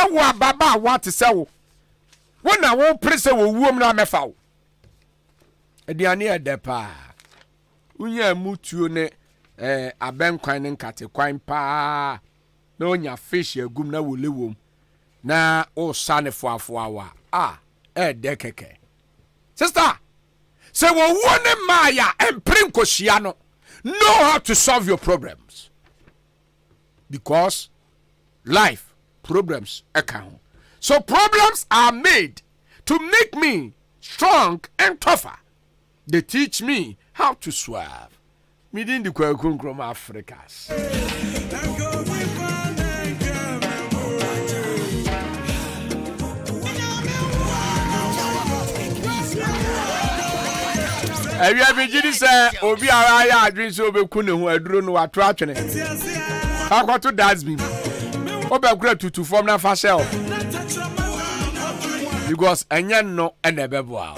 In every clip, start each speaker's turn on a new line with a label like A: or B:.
A: wa baba what say wo na wo prese wo wuom na mefa wo aduane edepa unya mutuo ne abenkwan ne nkatekwan pa na onya fish agum na wolewom na o sane foafoa wa dekeke sister say wo wone maya emprinkohia no know how to solve your problems because life problems account. So problems are made to make me strong and tougher. They teach me how to swerve. Midin the Kwakunkrom Africas. Have you ever did say Obi Araya drinks over Kunu who adro no attraction? How got to Dasby? Oba to form na fashion because anya no enebeboa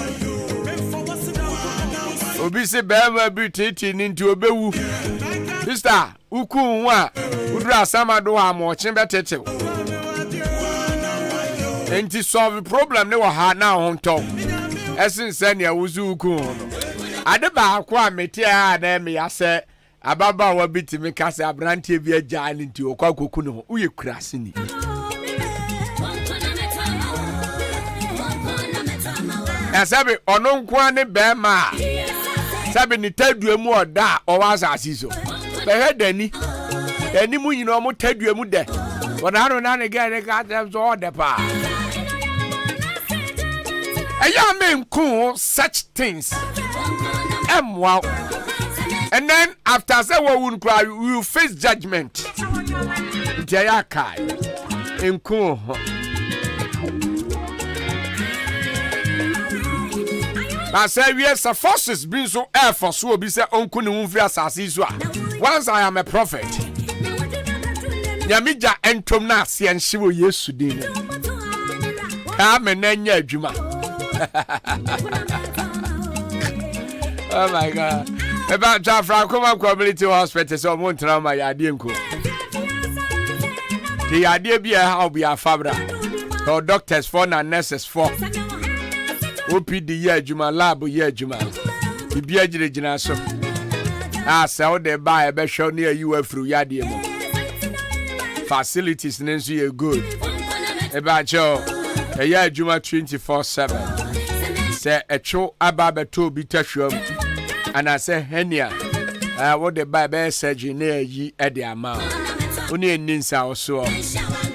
A: obi se bema bi titi ninti obewu sister uku nwa udura samado ha mo chimbe tete enti solve problem ne wo ha na honto esin se ne awuzu uku no ade ba akwa metia na me yase ababa wa bitimi kase abrantie bi agya ninti okwa koku no uye kurase ni sabe ono nko ne bema sabe ni taduamu oda o wa asasiso be hedani dani mu nyina o mo taduamu de wona no na ne ga ne ka dem so ode pa aya me nko such things wow. And then after say what we cry you face judgment dia kai nko I say yes, the forces been so air for so be say uncle ne mfi asase so once I am a prophet Yamija entom na ase enhye wo Yesu din ka me na nya adwuma oh my god about Jafra Community Hospital so mo ntra ma yade nko the yade bi how be a fabra or doctors for na nurses for OPD ye adwuma lab ye adwuma bibia giregyina so say wo de ba e be hwe na yi wa fru yade mo facilities nenso ye good e ba cho ye adwuma 24/7 say echo aba beto bi tahwam ana say henia wo de ba be surgery na yi e de ama oni eninsa oso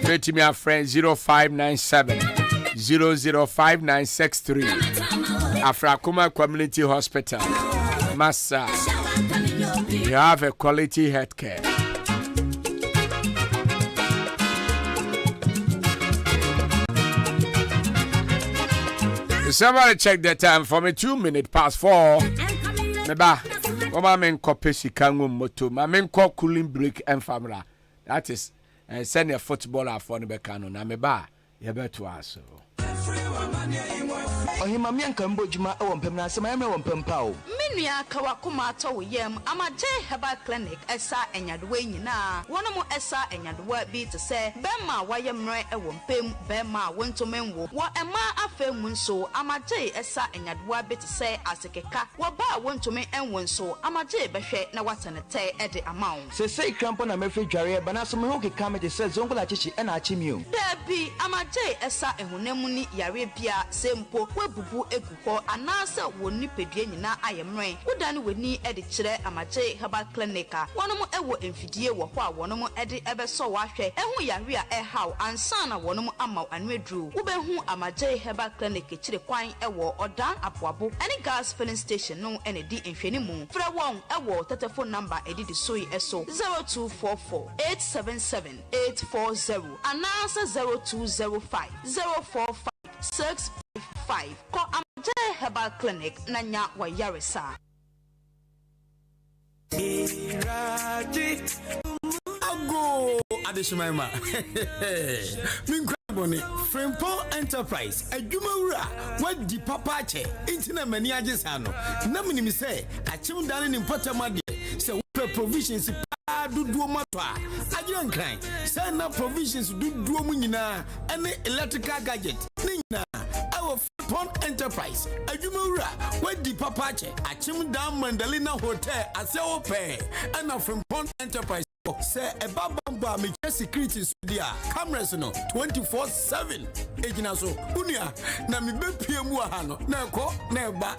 A: betimi a friend 0597 005963 Afrakuma Community Hospital Massa. You have a quality healthcare. Somebody check the time for me. 2 minutes past 4. Meba, Oma men kope sikangu moto. Ma men ko cooling break and family. That is send a footballer for the bekano. Na meba, you better ask.
B: Ohima mianka mbojuma e wompem na asema emre wompem pa o
C: menua kawa kuma ato yem amaje herbal clinic esa enyadewa nyina wonomo esa enyadewa bi te se bema wayemre e wompem bema wontomenwo wo ema afemu nso amaje esa enyadewa bi te se asekeka wo ba wontomen enwo nso amaje behwe na watenete e de amawo
B: se krampo na mefe dware e bana so me ho keka me de se zongola chichi e na achimi o
C: dabi amaje esa ehunemu ni yare bia sempo webubu eguho anase woni pedue nyina ayemre wodane weni e de kire amaje herbal clinic wonomo ewo emfidie wo ho a wonomo e de ebeso wahwe ehu yare a ehaw ansa na wonomo amaw anwedru wobehu amaje herbal clinic kire kwan ewo odan aboabo any gas filling station no ene di enhwani mu fra won ewo telephone number edidi soyi eso 0244 877 840 anase 0205 045 655 call Amaje Herbal Clinic Nanya Wayaresa.
D: Ago Adeshimaima. Minkwaboni Frimpong Enterprise Adwumawura wadi papache intina mani ajesano na minimi se achim dane ni mpatamade se wopɛ provisions pa dodoɔ matɔ a agye nkran sɛ na provisions dodoɔ mu nyinaa ɛne electrical gadget ne nyinaa ɛwɔ Frimpong Enterprise adwumawura wadi papa akyɛ akyem dan Mandalina Hotel asɛwo pɛ ɛna Frimpong Enterprise say a bamba me security studio cameras no 24/7 ejina so unia na me be piemu ha no na ko na ba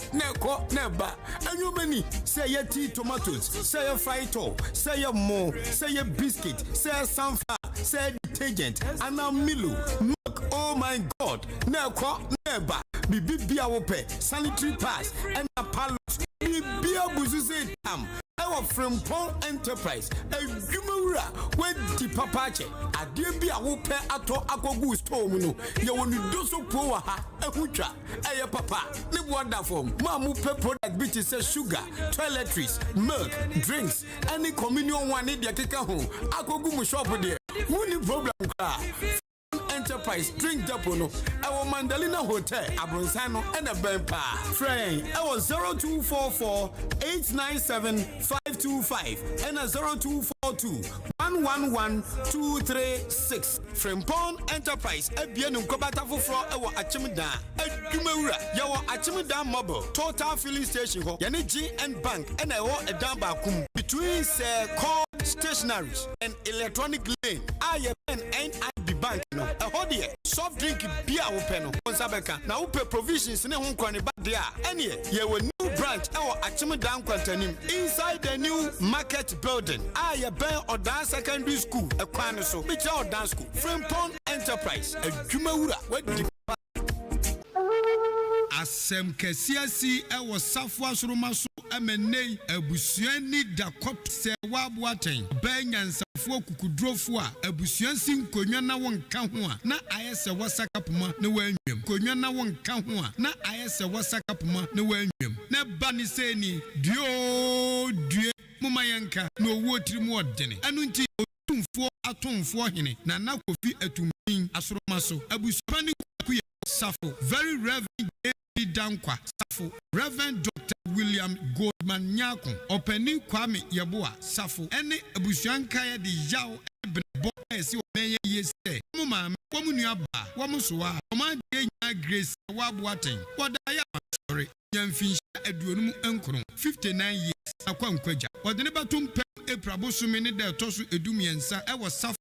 D: anyumani say ye tea tomatoes say ye frito say ye mo say ye biscuit say sunflower say detergent and Milo milk. Oh my God, na ko na ba bibi bia wo pe sanitary pads and a pallet bia buzu say tam our Frimpong Enterprise adwumawura wedi papache ade bia wo pe ato akogu store mu no ye wonu doso po wa ha ehutwa eye papa ne boda form ma mu pe product bi say sugar toiletries milk drinks any communion one ne de keka ho akogu mu shop de woni problem ka Enterprise drink depot no our Mandalina Hotel Abronsano and a Bempa train our 0244 897 525 and a 0242 111 236 Frimpong Enterprise Ebianum Kobata for our Achimida Edumura Yawa Achimida Mobile Total Filling Station Yani GN Bank and I want a dambakum between call stationaries and electronic lane I and NIB Bank no a hodie soft drink beer open noonsabeka na upe provisions ne ho kwani ba dia ene ye we new branch our Achimida Kwantanim inside the new market building I ben Odan secondary school e kwan so bi cha Odan school Frimpong Enterprise adwumawura wadi asem kesiasi ewo safo asoroma so amene abusuani dakop se waboaten benyansafo kukudrofo a abusuansi nkonwa na wonka ho a na ayese wasakapoma na wanwem konwa na wonka ho a na ayese wasakapoma na wanwem na bani seni due mumayanka no wo tirimu odene anu nti atumfo hene na nakofi atumin asoroma so abusuani kuya safo very reverend Dankwa Safo Reverend Dr. William Goldman Nyako Openi Kwame Yeboa Safo ene abusuanka ya di yaw ebenebo esi omenye yese mama womunua ba womusoa omade nya Grace waboaten wodaya sorry nyamfinsha aduonum enkron 59 years akwankwaja wodene batum pem eprabosumi ne de toso edumiensa ewo Safo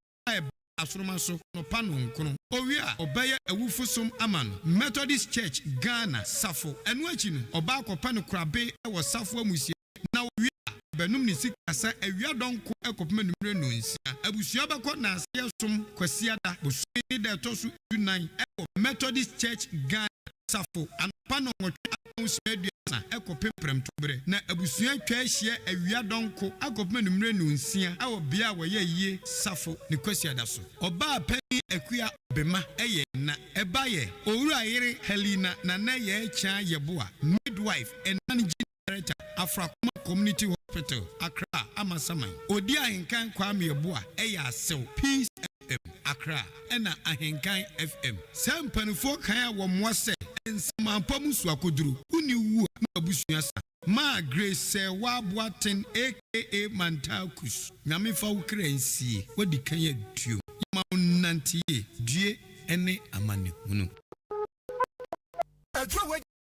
D: Asromaso no pano nkono owia obeye awufosom amano Methodist Church Ghana Safo enu achi no oba akopa no krabe ewo Safo amusie na owia benum ni sikasa awia donko ekopema numre no nsia abusua bako na asesom kwasiada bosumi de toso 29 ewo Methodist Church Ghana Safo anpano nwotwe amusiaduasa ekopem premtobre na abusua twa ahia awia donko akopema numre no nsia ewo bia woye yie Safo ni kwasiada so oba pani akua bema eye na ebaye owura yere Helena na na ye cha yeboa midwife and managing director Afrakuma Community Hospital Accra Amasaman odi ahenkan Kwame Yeboa eye asew Peace FM Accra ena ahenkan FM sampanfo kan wo moase ensamampamu su akoduru uni wu na abusuasa ma Grace waboaten aka Mantakus nyame fa wo kransie wodi kan ya duo ma nantie due ene amane hunu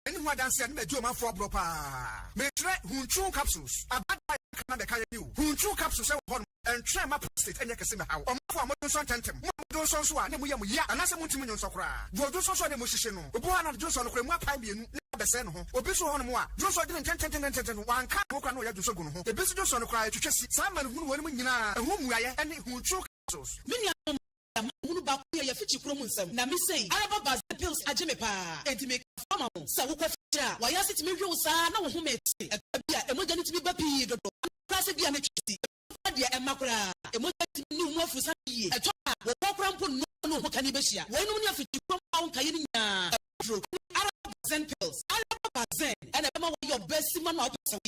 E: anyone dance and do my for proper. Me try hunchu capsules. About can be carry you. Hunchu capsules and try my prostate and you can see how. For my son tentem. Do so so and we ya and as a multimillion socra. Do so so the musician. Obuana Johnson Crema Pibian. Beseno, Obiso on moi. Johnson didn't 10 one can't walk on your Johnson. The business Johnson cried to just Simon who went whom we are and hunchu capsules. Munu ba ku ya fichi kuro munsam na me say araba baz pills ageme pa enti me fama ho sa wo kwafira wa ya siti me hwe usa na wo ho meti bia emoja ni tibi ba pi dodo klase bia na twiti dia emakura emoja ti ni mu afusa yi eto wo kokora mpo no ho kani be hia wo enu ni afichi kuro ma won kaye ni nya araba baz pills araba baz and ema wo your best man na opesa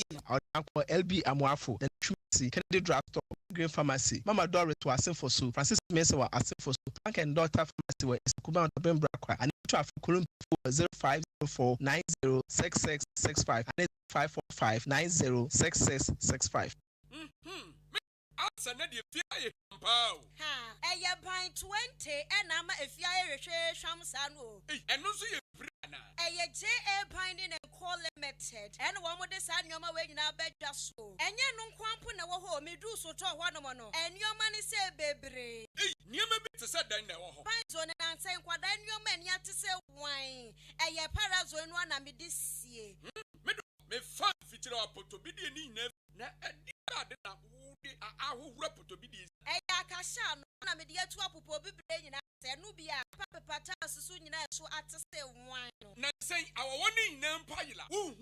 F: we LB Amoafo the Chusi Kennedy Draft Store Green Pharmacy Mama Doris to asin for so Francis Mensah wa asin for so Bank and Doctor Pharmacy wa Eskuba on Bembra kwa and to afu Kolumbi 0504 906665 and 545 906665
A: Answer na de fie pao.
G: Ha, eye ban 20 and ama efia ehwe hwamsa no.
A: Eno so ye brana.
G: Eye JA ban ni call limited. And wo mo de sa nyoma we nyina bedwa so. Enye no nkwampo na wo ho medu so to ho no mo no. Enyoma ni se bebre.
A: Niema bi te se dan na wo ho.
G: Ban zo ne nan sen kwada nyoma ni ate se wan. Eye parazo enu ana me de sie.
A: Me fan fitira apoto bi de ni na adi ade na wo de ahohura apoto bi de.
G: Eye akasha no na me de atu apopo bibre nyina se no bia papa susu nyina so ate se wan no.
A: Na sen awo ni nyina mpayila. Wo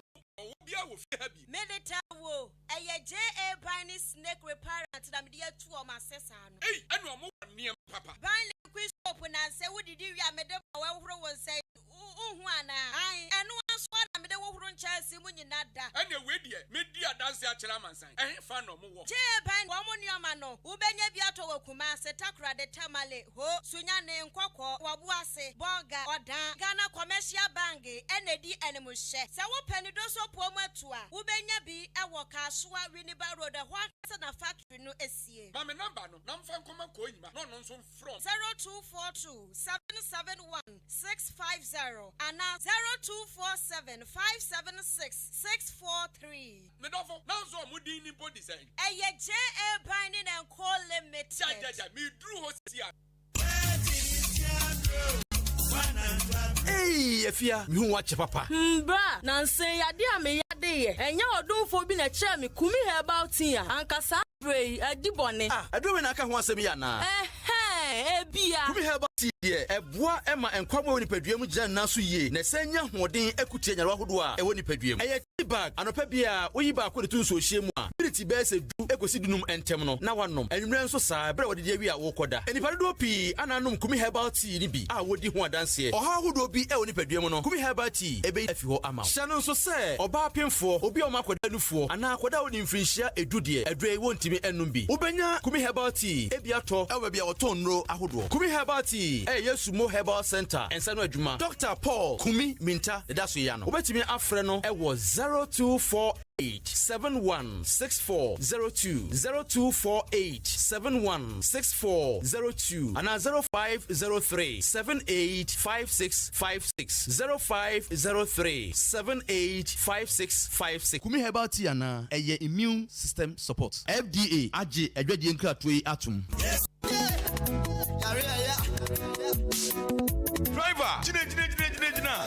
A: bia wo fi ha bi.
G: Medita wo eye JA Biny snake reparent na me de atu o masesa no.
A: Enu omo wani papa.
G: Biny liquid soap na se wo didi wi amede ma wo horo won se uhu ana. Ai enu aso na me de wo horo nchase mu nyina da.
A: Ene we de me di adanse a kira mansan. Fa no mo wo.
G: JA Biny wo mo nioma no. Wo benya bi ato wo kuma se takra de tamale ho sunya ne nkokọ wabu ase boga odan Ghana Commercial Bank enedi enemu hye. Se wo pani do so po matu a wo benya bi ewo Kasua Winneba Road ho asa na factory no esie.
A: Ma me number no na mfa nkoma ko nyima no nso from
G: 0242 771 650 and 0247 576 643.
A: Me dofo na nso mo din ni body say.
G: Eye JA Biny and Call Limited.
A: Ja me drew ho sia.
B: Hey, Efia, me hu wache papa.
H: Bra, nansen yade a me yade ye. Enya odunfo bi na kire me kumi herbal tea ankasa brei adibone.
B: Adome na aka ho asem ya na.
H: Ebia.
B: Kumi herbal tea de eboa ema enkwamo woni paduam gina na so yie. Na senya hoden akutie nyarwa hodo a ewo ni paduam. Eye bag anopa bia oyi ba ko de tun so hie mu a. Biriti be se du ekosi dunum entem no na wanom. Enwumre nso saa bra wode de awi a wo koda. Enipa do pi ananom kumi herbal tea ni bi a wodi ho adanse. Oha hodo bi e woni paduam no. Kumi herbal tea ebe afi ho ama. Hyano nso se oba pemfo obi o makoda nufo ana akoda woni mfrinhia edu de adre wontimi enum bi. Ubenya kumi herbal tea ebi ato ewe bia oton nro ahodo. Kumi herbal tea Yesumo Herbal Center ensano adwuma. Dr. Paul Kumi Minta edaso ya no. Obetimi afre no ewo 0248716402 0248716402 and 0503785656 0503785656. Kumi Herbal Tea ana eye immune system support. FDA age edwadie nkratoi atum. Yes.
I: Driver, jina.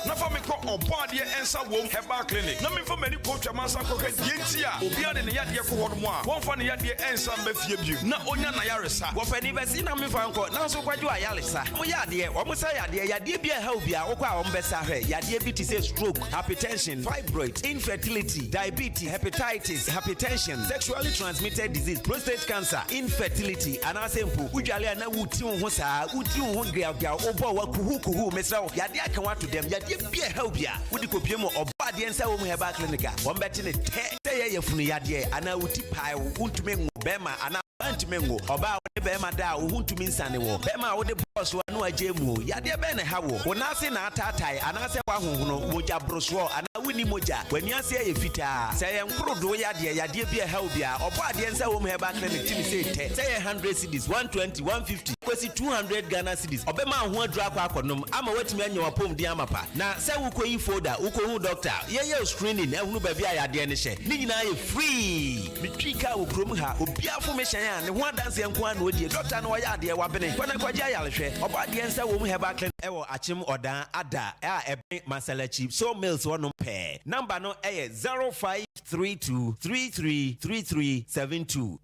I: Na fa me ko obade ensa wom Herbal Clinic. Na me fa mani ko twamansa ko ka dientia. Obi ade ne yade ko hodo mo a. Won fa ne yade ensa mafie biu. Na onya na yaresa.
J: Wo fa ni besi na me fa nko. Na so kwadwo ayaresa. Mo yade, wo mo sa yade bia ha obi a wo kwa wo mbesa hwe. Yade bi ti say stroke, hypertension, fibroid, infertility, diabetes, hepatitis, hypertension, sexually transmitted disease, prostate cancer, infertility, and asempo. Udwale na wuti wo ho saa, wuti wo ho gria obo wa kuhu mesra wo. Yade aka wa to dem. Yade bia help ya wudi kopie mo obade ensa wo mu Herbal Clinic a wo mbeti ne te ye yefunu yade ana wuti pai wuntumi ngo bema ana antmengo oba wo bema da wo huntumi nsane wo bema wo de boss wa no agemu yade be ne hawo wo na se na atatai ana se wa honhono moja broswo ana wuni moja wani ase ye fita se ye nkrodo yade bia help ya obade ensa wo mu Herbal Clinic timi se te se ye 100 cedis 120 150 kwesi 200 Ghana cedis obema ho adura kwa akonom ama watimi anya wapom di amapa na se wo koyi folder wo ko hu doctor ye screening ehunu ba bia yade ne hye ni nyina ye free mitwika wo krom ha obia formation ya ne ho adanse nko an odie doctor no yade wa bene kwana kwaje ayalehwe obade ensa wo mu Herbal Clinic ewo achim odan ada a ebe masalachi so mails wonom pe number no 0532333372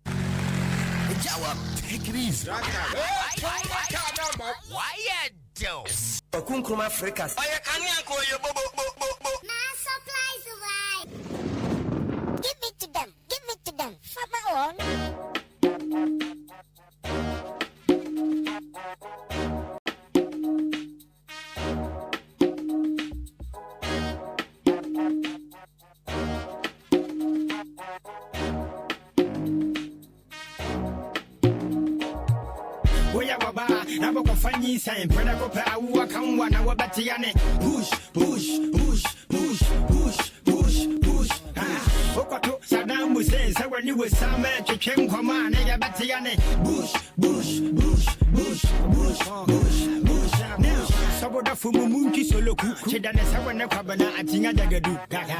B: Jawab, take it easy.
J: Why do?
B: Okunkum Africa.
J: Oya kanya ko yo bo.
K: My supplies arrive. Give it to them. Fama on.
L: Nabo kufanyi sign brother ko pa uwa kanwa na wabati yane push Okoto Saddam Hussein say when you was some chicken come on nigga batiane bush now saboda fumu munki soloku chedane sawana kwabana atinga dagadu gaga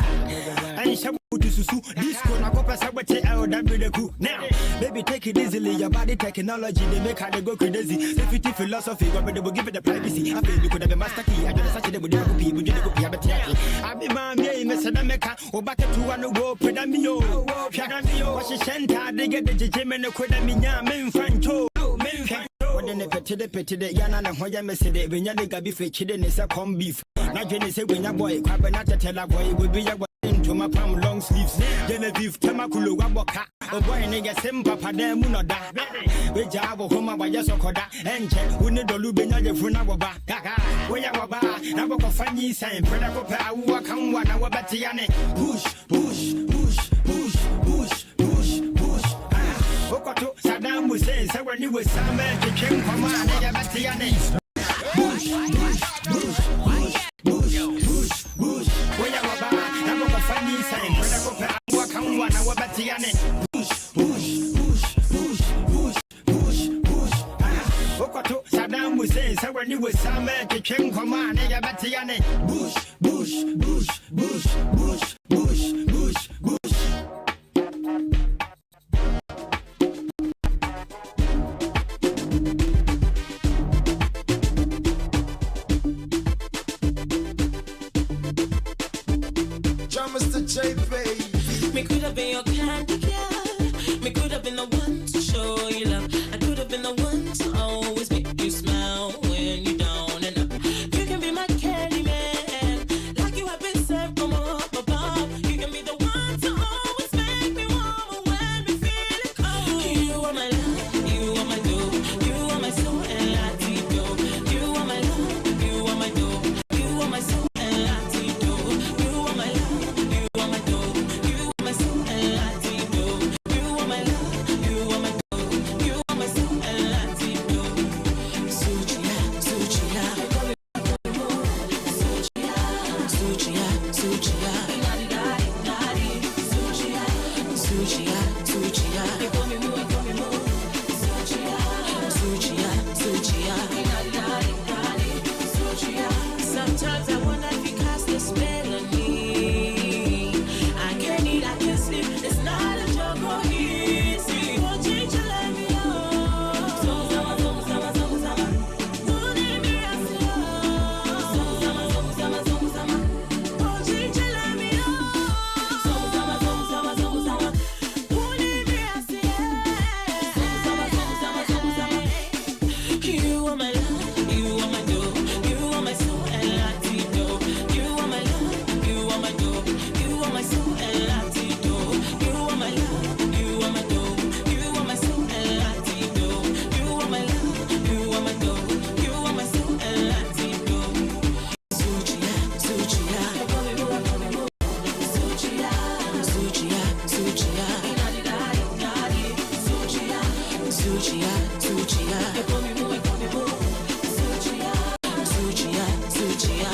L: and sabutu susu disco na kopa sabote LWDku now baby take it easily your body technology they make her go crazy safety philosophy but they will give it the privacy I feel you could have a master key I just such a good people did go pia batiaki I be man me mesadameka obaka to one go pedamio what she sent her they get the jimmy no kwedaminya men fancho When petty yana na hoya mesede benya de gabi fechide ne se come beef na dwene se benya boy kwaba na tetela boy we be ya into my palm long sleeves Genevieve temakulo waboka o boy ne get sem papa dem mu no da we jabo homa wa yeso koda enche uni dolu benya je funa woba kaka we ya woba na boko fanyi sign brother ko pa awu kan wa na wabati yane push Okoto Saddam Hussein say when you was some chicken come on nigga batiane bush we ya waba na boko fanyi sign brother ko pa awu kan wa na wabati yane push Okoto Saddam Hussein say when you was some chicken come on nigga batiane bush
M: Mr. J, baby.
N: Me could have been your candy girl. Me could have been the one to show you love. I could have been the one to always make you smile when you're down and up. You can be my candy man, like you have been served from up above. You can be the one to always make me warm when we feeling cold. You are my love, you are my dough, you are my soul and latido. You are my love, you are my dough, you are my soul and latido. You are my love. Sometimes I wonder if you cast the spell on me. I can't eat, I can't sleep. It's not a joke or easy. Won't change your life, you are my love, you are my dough, you are my soul and latido. You are my love, you are my dough, you are my soul and latido. You are my love, you are my dough, you are my soul and latido. You are my love, you are my dough, you are my soul and latido. Suchia, Suchia, Suchia, Suchia, Suchia, Suchia, Suchia.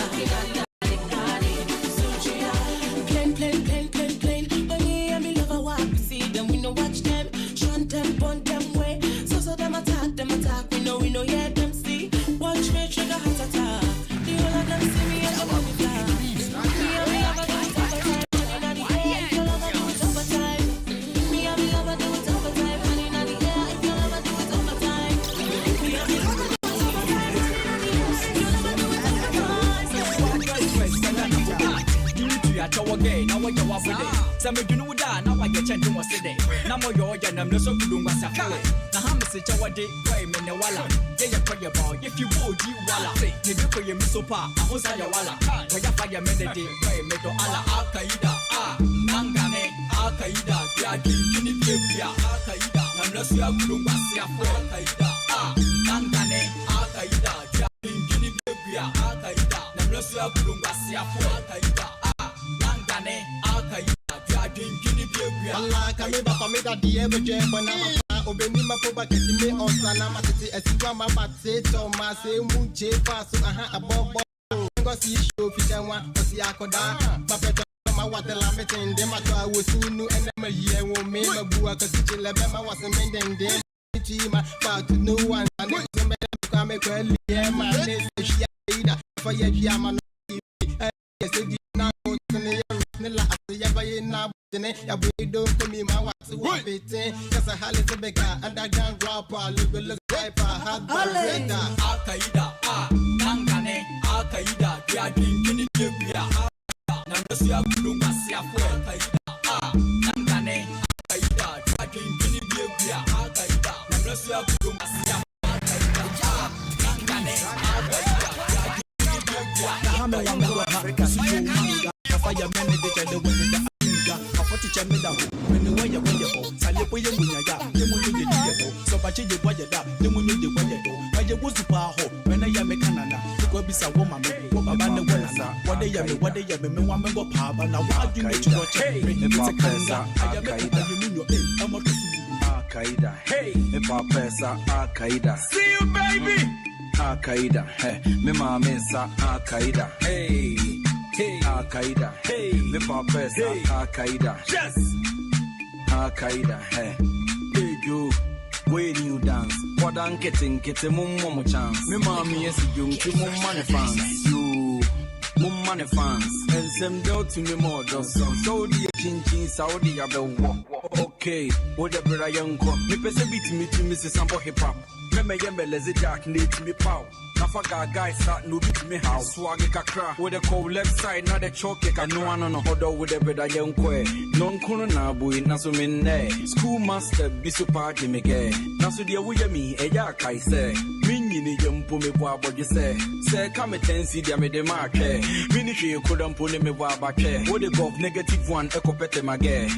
N: Plain. When me and me lover walk, we see them, we no watch them. Shunt them, burn them way. So them attack. We know hear them see. Watch me trigger heart attack. The whole of them see me and I want me fly. Me and me lover do it over time. Honey, in the air, if your lover do it over time. Me and me lover do it over time. Honey, in the air, if your lover do it over time. Me and me lover do it over time. If your lover do it over time.
O: Now what you want with it? Some of you know that now I get chanting was today. Now more your and I'm not so good on what's a color. Now how much it our day? Wait, man, the walla. Yeah, you pray about if you would, you walla. You do for your misopa, I was at your walla. Where you fire medity, wait, make the Allah Al Qaeda, Mangane, Al Qaeda, Yadi, Unipia, Al Qaeda, unless you are good on what's your Al Qaeda, Mangane, Al Qaeda, Yadi, Unipia, Al Qaeda, unless you are good on what's your Al Qaeda.
P: Allah can me back me that the ever jam when I'm obeying my poor get me on Sanama City as you want my bat say to my say moon chip pass a bob go see show fish and one was Yakoda, but ma what the lamiting, them I try was soon new and I'm a year won't make a boo, cause it's a lebema was a mending them. About to no one, and it's a come a girl, yeah, my name is Shia for your Yaman. Yes, it did not go to the last year now. I don't come in my what's one bit, because I had a bigger underground rapper, look like I had Al Qaeda, Nangane, Al Qaeda, they are drinking in the Nandosia Gulumasia for Al Qaeda, Nangane, Al Qaeda, they are drinking in the Al Qaeda, Nandosia Gulumasia, Al Qaeda, Nangane, Al Qaeda, they are drinking in the firemen, they teacher me down when the way you Sally for your munya, the moon you do, so but you watch it up, the moon you do, why you was to power when I am a canana, to go be some woman, what they have, me one go pub, and now you need to watch it's a cancer. I am Al Qaeda, hey, if I press Al Qaeda, see you, baby. Al Qaeda, hey, me mama Al Qaeda, hey. Hey, Al Qaeda, hey, me papa is Al Qaeda, yes, Al Qaeda, hey, hey, you, when you dance, what I'm getting mum chance, me mommy is young to mum money fans, you, mum money fans, and some doubt to me more, so the chin Saudi, I be okay, whatever I am, me perceive me to Mrs. Sample hip hop, me yembeleze Jack need to me pow. Nafaga guys start no beat me how swag kakra with the cold left side not the choke can no one on order with the better young kwe non kono na boy na so me ne school master bi so party me ge na so de wo me e ya kai say minni ne yempo me bo abodje say come tensi dia me de ma hwe minni hwe kodampo ne me bo abahwe wo the gov negative one ekopete mage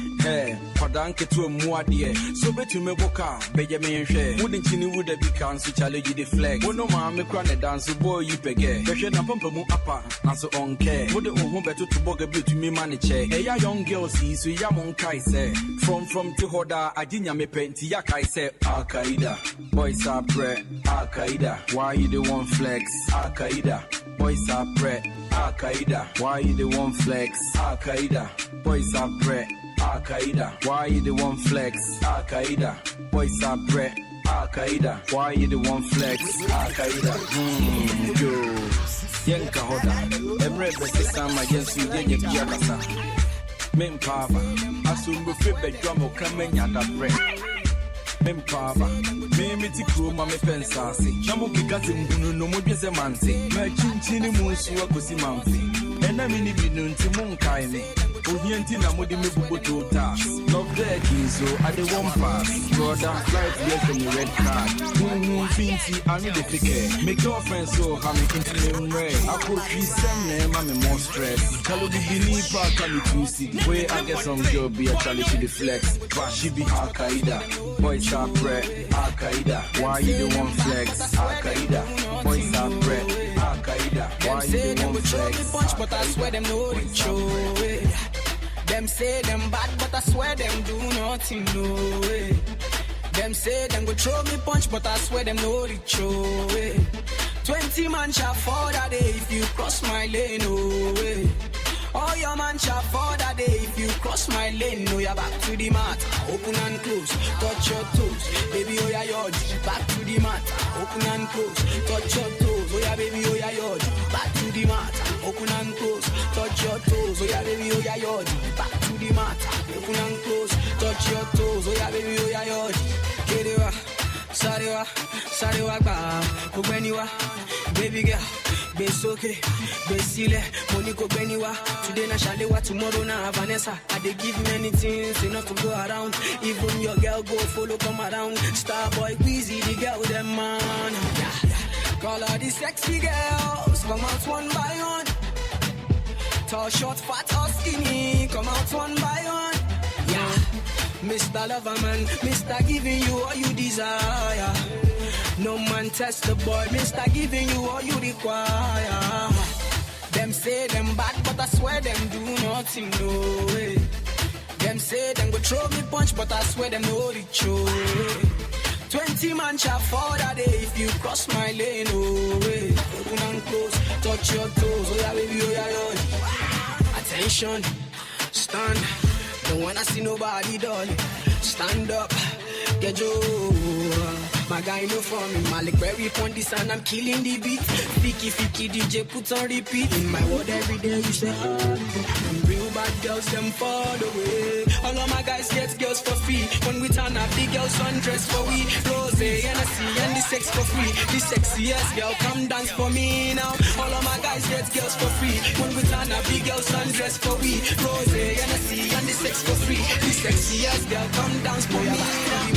P: kwadanke to mu ade so betu me boka beje me hwe wo de chini wo da bi kan so challenge the flag wo no ma me the dance boy you pege the na pampa mu apa na so on care wo de ho beto to boga bi to me manage e ya young girls see so ya mon kai say from to hoda aginya me penti ya kai say Al Qaeda boys are pre Al Qaeda why you the one flex Al Qaeda boys are pre Al Qaeda why you the one flex Al Qaeda boys are pre Al Qaeda why you the one flex Al Qaeda boys are pre Al Qaeda, why you the one flex? Al Qaeda, yo, Yanka Hoda, Emre Besama, yes, you did your Yakasa. Mem Pava, Asum Buffet, Drummo, Kamenya, that bread. Mem Pava, Mimiti Crew, Mamma Pensasi, Jamuki Gatin, no more as a mansi, my chinchini moons were Pussy Mamsi, and I mean, if you know Timon Kaime. Ohiantina modi me bubuto tax. Love there so at the one pass. Brother, life yes on your red card. Finty, I need the figure. Make your friends so hammy into them red. I put 3 name, I'm more stress. Kalu Bini Park, Kalu 2 city. Where I get some job, be a challenge to the flex. But she be Al Qaeda. Boys are pre Al Qaeda. Why you the one flex? Al Qaeda. Boys are pre Al Qaeda. Why you the one flex?
Q: Punch, but I swear them know it show. Them say them bad, but I swear them do nothing, no way. Them say them go throw me punch, but I swear them no reach, oh way. 20 man shall fall that day if you cross my lane, oh way. All your man shall fall that day if you cross my lane, no, you're back to the mat, open and close, touch your toes, baby, oh yeah, yod, back to the mat, open and close, touch your toes, oh yeah, baby, oh yeah, yod, back to the mat, open and close, touch your toes, oh yeah, baby, oh yeah, yod, back to the mat, open and close, touch your toes, oh yeah, baby, oh yeah, yod, Kerewa, Sarewa, Kubeniwa, baby girl. Besoke, Besile, Monico Beniwa. Today na Shalewa, tomorrow na Vanessa. I dey give many things enough to go around. Even your girl go follow come around. Starboy, Weezy, the girl them man. Call all the sexy girls, come out one by one. Tall, short, fat or skinny, come out one by one. Yeah, Mr. Loverman, Mr. Giving you all you desire. No man test the boy, Mr. Giving you all you require. Them say them bad, but I swear them do nothing, no way. Them say them go throw me punch, but I swear them no reach, oh 20 man shall fall that day if you cross my lane, oh way. Open and close, touch your toes, oh yeah baby, oh yeah, oh. Attention, stand. Don't wanna see nobody, darling. Stand up, get you. My guy no for me, Malik Berry on this and I'm killing the beat. Fiki DJ put on repeat. In my world every day you say, real bad girls them far away. All of my guys get girls for free. When we turn up, the girls undress for we. Rose, NSC and the sex for free. The sexiest girl come dance for me now. All of my guys get girls for free. When we turn up, the girls undress for we. Rose, NSC and the sex for free. The sexiest girl come dance for me now.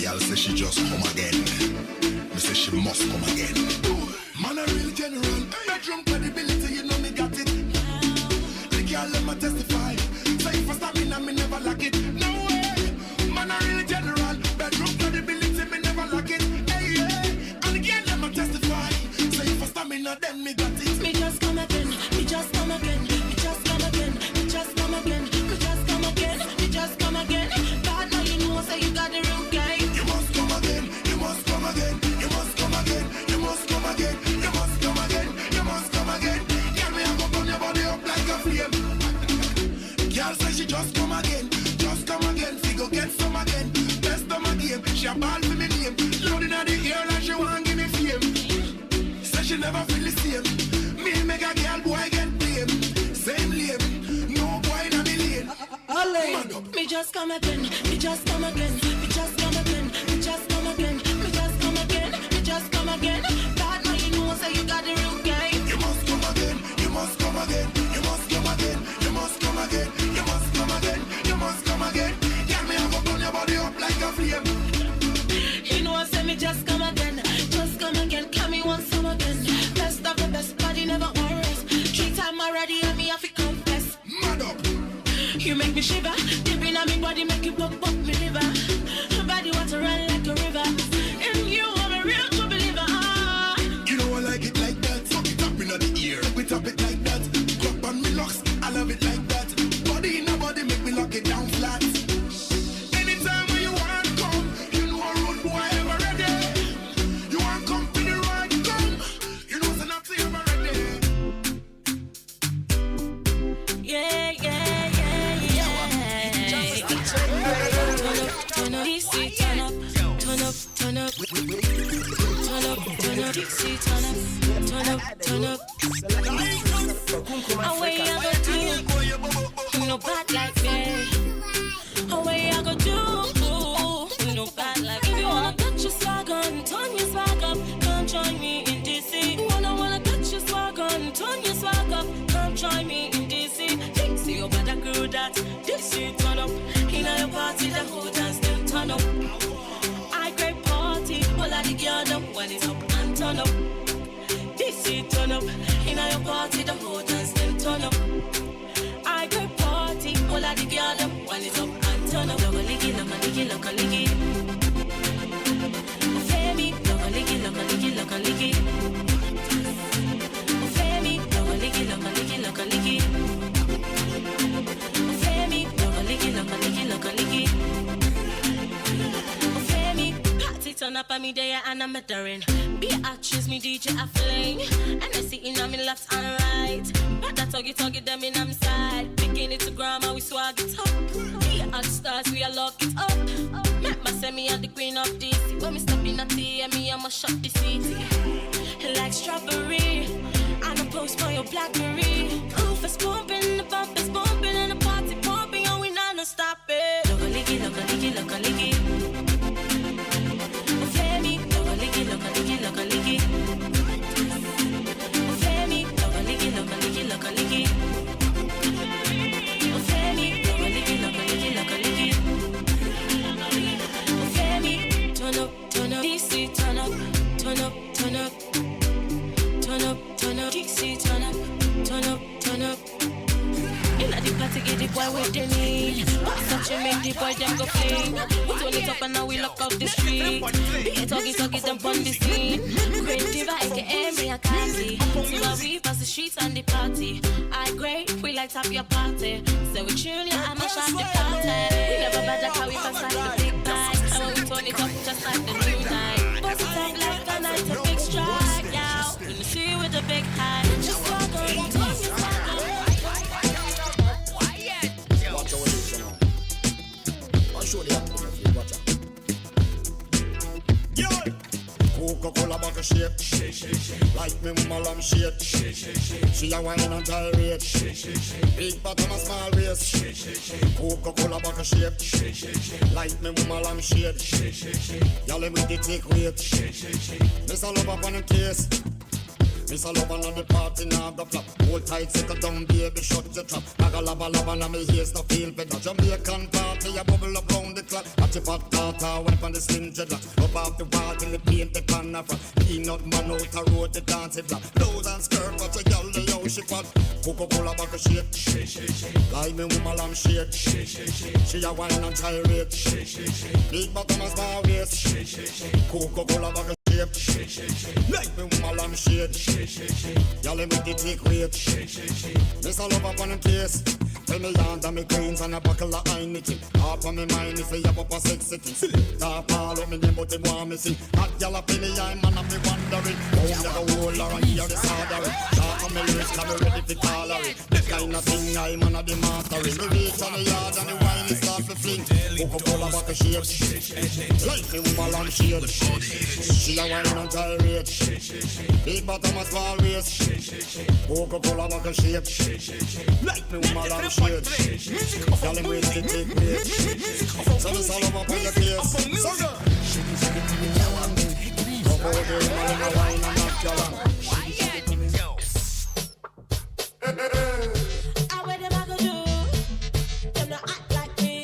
R: Girl say she just come again. Me say she must come again. Man a real general. Bedroom credibility, you know me got it. The girl let me testify. Say for stamina, me never lack it. No way. Man a real general. Bedroom credibility, me never lack it. Hey, yeah. And the girl let me testify. Say for stamina, then me got it.
N: Me just come again. Me just come again. Me just come again. Me just come again. Me just come again. Me just come again. God, now you know, say you got the real game.
R: You must come again. You must come again. You must come again. You must come again. You must come again. You must come again. Girl, me a go burn your body up like a flame. Girl say she just come again. Just come again. She go get some again. Best of my game. She a ball for me name. Loud inna the ear like she want give me fame. Say she never feel the same. Me make a girl boy get blame. Same lame. No boy na me lane.
N: Me just come again. Me just come again. Me just come again. Me just come again. Me just come again. Me just come again. God, now you know, say you got the real game.
R: You must come again. You must come again. You must come again. You must come again. You must come again. You must come again. Girl, me a go burn your body up like a flame.
N: You know I say me just come again. Just come again. Can me want some again. Best of the best, body never always. 3 times already and me have to confess.
R: Mad up.
N: You make me shiver. Deep in my body make you pop me liver. Your body want to run like a river. And you are a real true believer.
R: You know I like it like that. Fuck it up inna the ear. We tap it like that. Grab on me locks. I love it like that. Body in a body make me lock it down flat. Anytime when you want come, you know a road boy ever ready. You want come to the right come. You know it's enough to ever ready.
N: Yeah, yeah, yeah, yeah. Turn up, DC, turn up, turn up, turn up, turn up, turn up, DC, turn up, turn up, turn up. Away I go do, no bad like me. Away I go do, no bad like me. If you wanna touch your swag on, turn your swag up, come join me in DC. Wanna touch your swag on, turn your swag up, come join me in DC. DC, you better grow that. DC, turn up. In a party, the whole dance them turn up. I great party, all of the girls them when it's up and turn up. DC, turn up. In a party, the whole dance them turn up. I great party, all of the girls them when it's up and turn up. Look a liggy, look a liggy, look a liggy. Femi, look a liggy, look a liggy, look a liggy. Femi, look a liggy, look a liggy, look a liggy. Femi, look a liggy, look a liggy, look a liggy. Femi, party turn up on me there and I'm muttering. Be a choose me DJ a fling. And I see in on me left and right. But that tuggy them in on me side. Picking it to grandma, we swag it up. Be a stars, we a lock it up. Make my semi and the queen of DC. When me step in a tea and me, I'ma shut the city. Like strawberry. I don't post for your Blackberry. Oof is pumping, the bump is bumping, and the party pumping, and we not no stop it. Look a liggy, look a liggy, look a liggy. Femi, look a liggy, look a liggy, look a liggy. Femi, look a liggy, look a liggy, look a liggy. Femi, look a liggy, look a liggy, look a liggy. Femi, turn up, DC, turn up, turn up, turn up. Turn up, turn up, DC, turn up, turn up, turn up. Inna the party, get the boy with the need. Pass up to make the boy them go fling. We turn it up and now we lock off the street. Be a tuggy, them on the scene. Great diva, aka me a Cassie. So I we pass the streets and the party. I great, we light up your party. So we tune ya, I'ma shot the party. We never bad like how we pass like the big bag. And when we turn it up, just like the new night. Bust it up like a night, a big strike, yeah. When you see you with a big high.
R: Coca-Cola bottle shape. Like me woman lamb shade. She a wine and gyrate. Big bottom and small waist. Coca-Cola bottle shape. Like me woman lamb shade. Y'all let me take weight. Miss a love up on the case. Miss a love on the party now the flap. Hold tight, settle down, baby, shut your trap. Like a lava and me ears no feel better. Jamaican party, a bubble up round the clock. At your fat tata, wipe on the slim dreadlock. Up off the wall till the paint the pan of peanut man out the road, the dance it black. Blouse and skirt, but your girl, the yo, she fat. Coca-Cola bottle shape. Like me woman lamb shade. She a wine and gyrate. Big bottom and small waist. Coca-Cola bottle like me woman lamb shade. Y'all let me take weight. Miss a love up on the case. Tell me land and me queens and a buckle of Heineken. Half of me mind if you have up a sexy thing. Top all of me name but they want me sing. Hot y'all up in the eye man I be wondering. Oh you go hold her and hear the soldering. Talk of me lyrics can be ready for tolerate. The kind of thing I man a the mastering. Me reach on the yard and the wine is start to fling. Coca-Cola bottle shape. Like me woman lamb shade. She a wine and gyrate. Big bottom and small waist. Coca-Cola bottle shape. Like me woman lamb shade. Y'all them waist to take weight. So this all over on your face. So good. Come over there, man, in the wine and knock your lamb.
N: What am I gonna do? Them not act like me.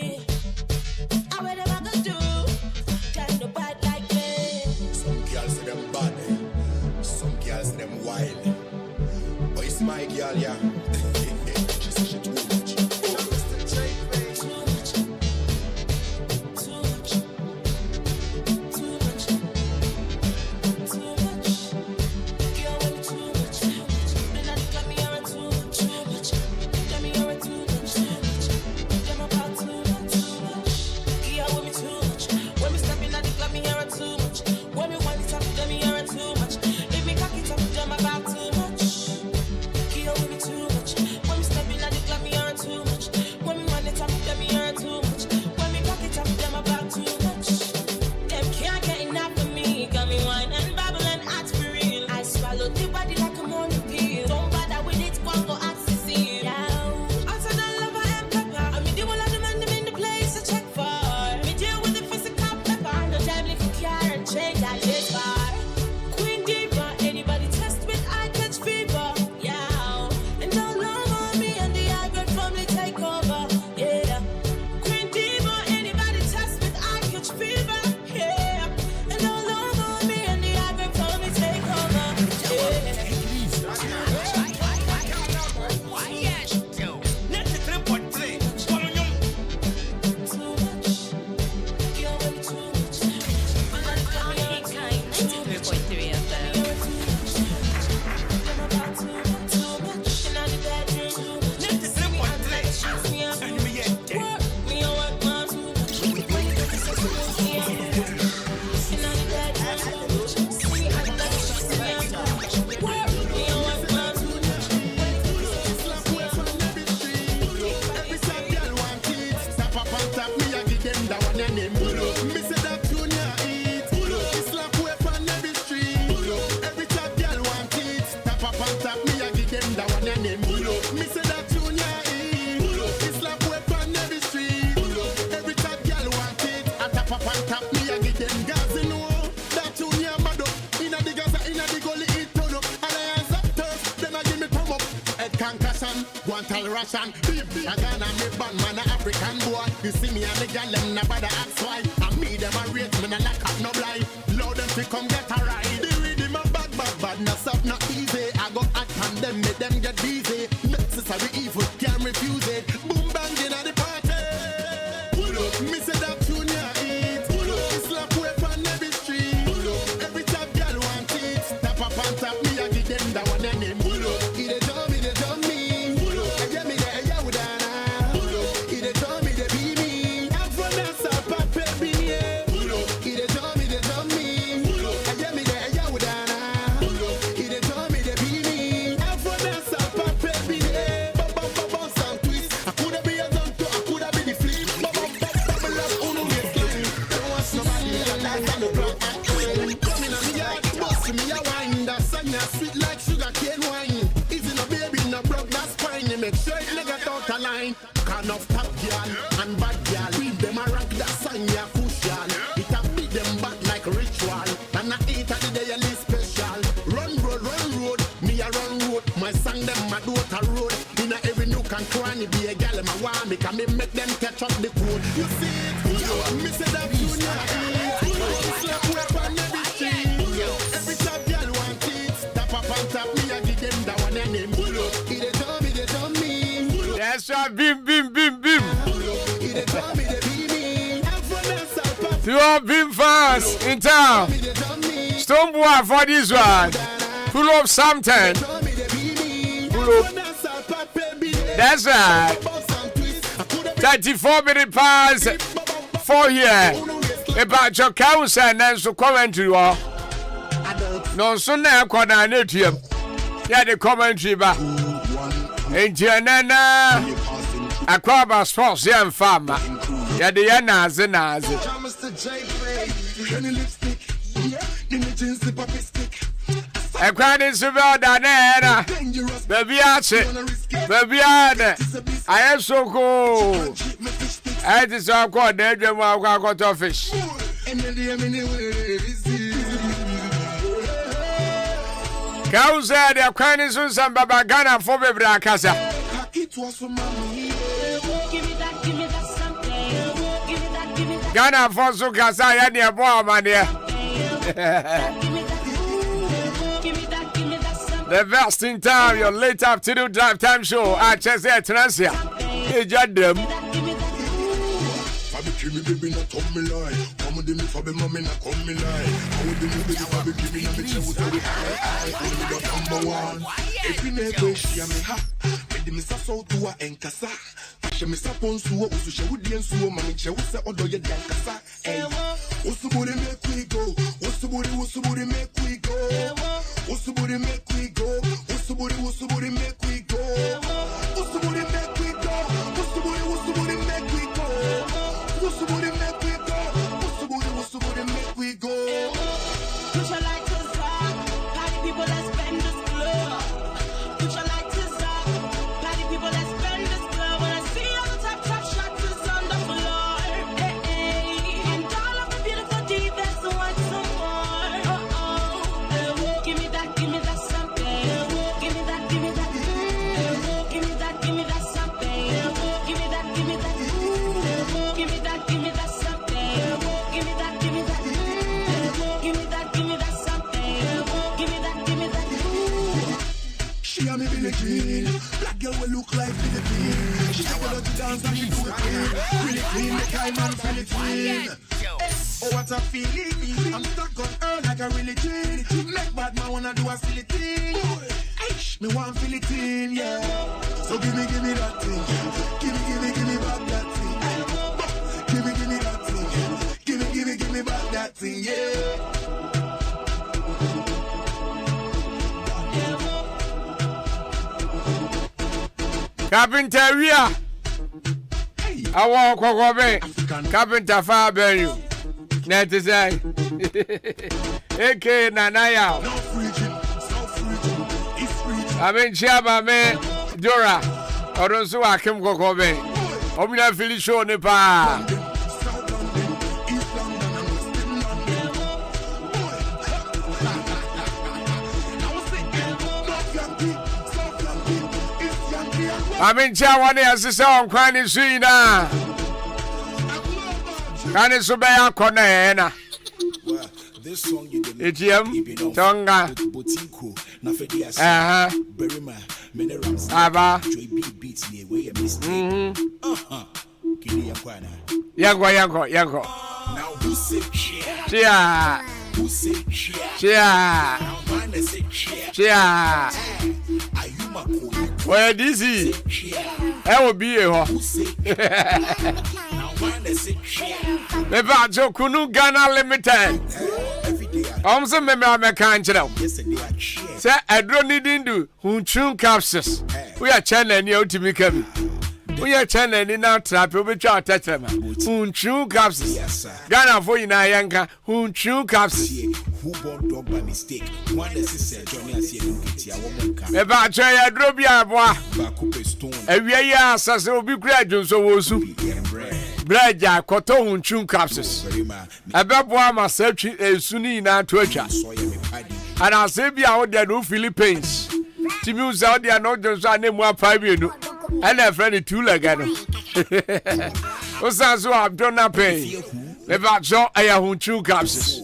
N: What am I gonna do? Got no bad like me.
R: Some girls say them bad. Some girls say them wild. But it's my girl, yeah. She says she too much.
P: Russian, I gonna make bad man a African boy. You see me and the girl them never the ask why. And me them a rate me and lock up no blind. Loud them to come get a ride. The rhythm a bad, no soft, not easy. I go at and them make them get busy. Necessary evil, can't refuse it. Boom bang in at the party. Pull up, me say that tune ya eat. Pull up, it's slap way on every street. Pull up, every top girl want it. Tap up and tap me, I give them that one and them. Pull up, it a me, they drum me.
R: Granny be a gal in my want me, can me make them catch up the code. You see it? Yo, me say that junior eat. Slap whip on every street. Every top girl want it. Tap up on top me, I give them that one and name. They told me.
A: That's right, bim.
R: They told me they be me. I'm from the South.
A: To all bim fans in town. Stoneboy for this one. Pull up something. Pull up. That's right. 34 minutes past 4 here. About your council and then so commentary. No sooner corner native. Yeah, the commentary back. In Janana, a crab sports young farmer. Yeah, the Nazi. A crowd is about that. Baby, I am so cool. I just saw quite dead and I got off fish. Cow said, "I'm kind of soon some Babagana for Bebra Casa." Ghana for so Casa, and your boy, man. The best in time, your late afternoon drive time show at Chelsea Transia. Hey, Jadam.
R: Give me baby not come me lie. Come with me for me mommy not come me lie. I would do me baby for me give me no me choose to be I number one. If you never share me ha, me me so to a enkasa. She me sapon so usu she would dance so mami she would say odo ye dan kasa. Hey, usuburi make we go. Usuburi make we go. Usuburi make we go. Usuburi make we go. Usuburi make we go. Usuburi make we go. Usuburi make we go. Usuburi make we go.
N: Put your lighters up, party people, let's spend this club. Put your lighters up, party people, let's spend this club. When I see all the top shots on the floor, hey, and all of the beautiful divas want some more. Give me that something. Give me that something. Give me that something. Give me that something. Give me that something. Give me that something.
R: She and me Billie Jean. Black girl will look like Billie Jean. She take a to dance and she do it clean. Really clean, make I man feel it clean. Oh, what a feeling. I'm stuck on her like a really clean. Make bad man wanna do a silly thing. Me want feel it in, yeah. So give me that thing. Give me back that thing. Give me that thing. Give me back that thing, yeah.
A: Carpenter, we are. I walk over. Carpenter, far bear you. Net is I. AK Nanaya. I mean, Chaba, man, Dora. Or don't so I can go over. I'm not feeling sure, Nepal. I mean, Chawane has a song crying sweet. Can it obey our corner?
R: This song you did.
A: ATM, Tonga,
R: Berima, Minerals,
A: Aba,
R: beats me where you missed.
A: Yango.
R: Now who said
A: Chia?
R: Who said
A: Chia?
R: Mine say chia.
A: Chia.
R: Are you my cool?
A: Where this is? I will be a Me bajo kunu Ghana Limited. Omso me can channel. Say I don't need to hunchun capsules. We are channel near to me coming. We are channel in our trap. We try to touch them. Hunchun capsules. Ghana for in a yanka. Hunchun capsules.
R: Who bought dog by mistake? One is said Johnny as you get your woman.
A: Me bajo ya drobia boa. Ewie ya asase obi kura dwonso wosu. Braja koto hunchun capsules. Ebeboa ma setwi esuni na to atwa. Ana se bia wo de no Philippines. Timi uza wo de no dwonso anemu apa bienu. And a friend two again. Osazo Abdona Pay. About Joe Ayahunchu capsules.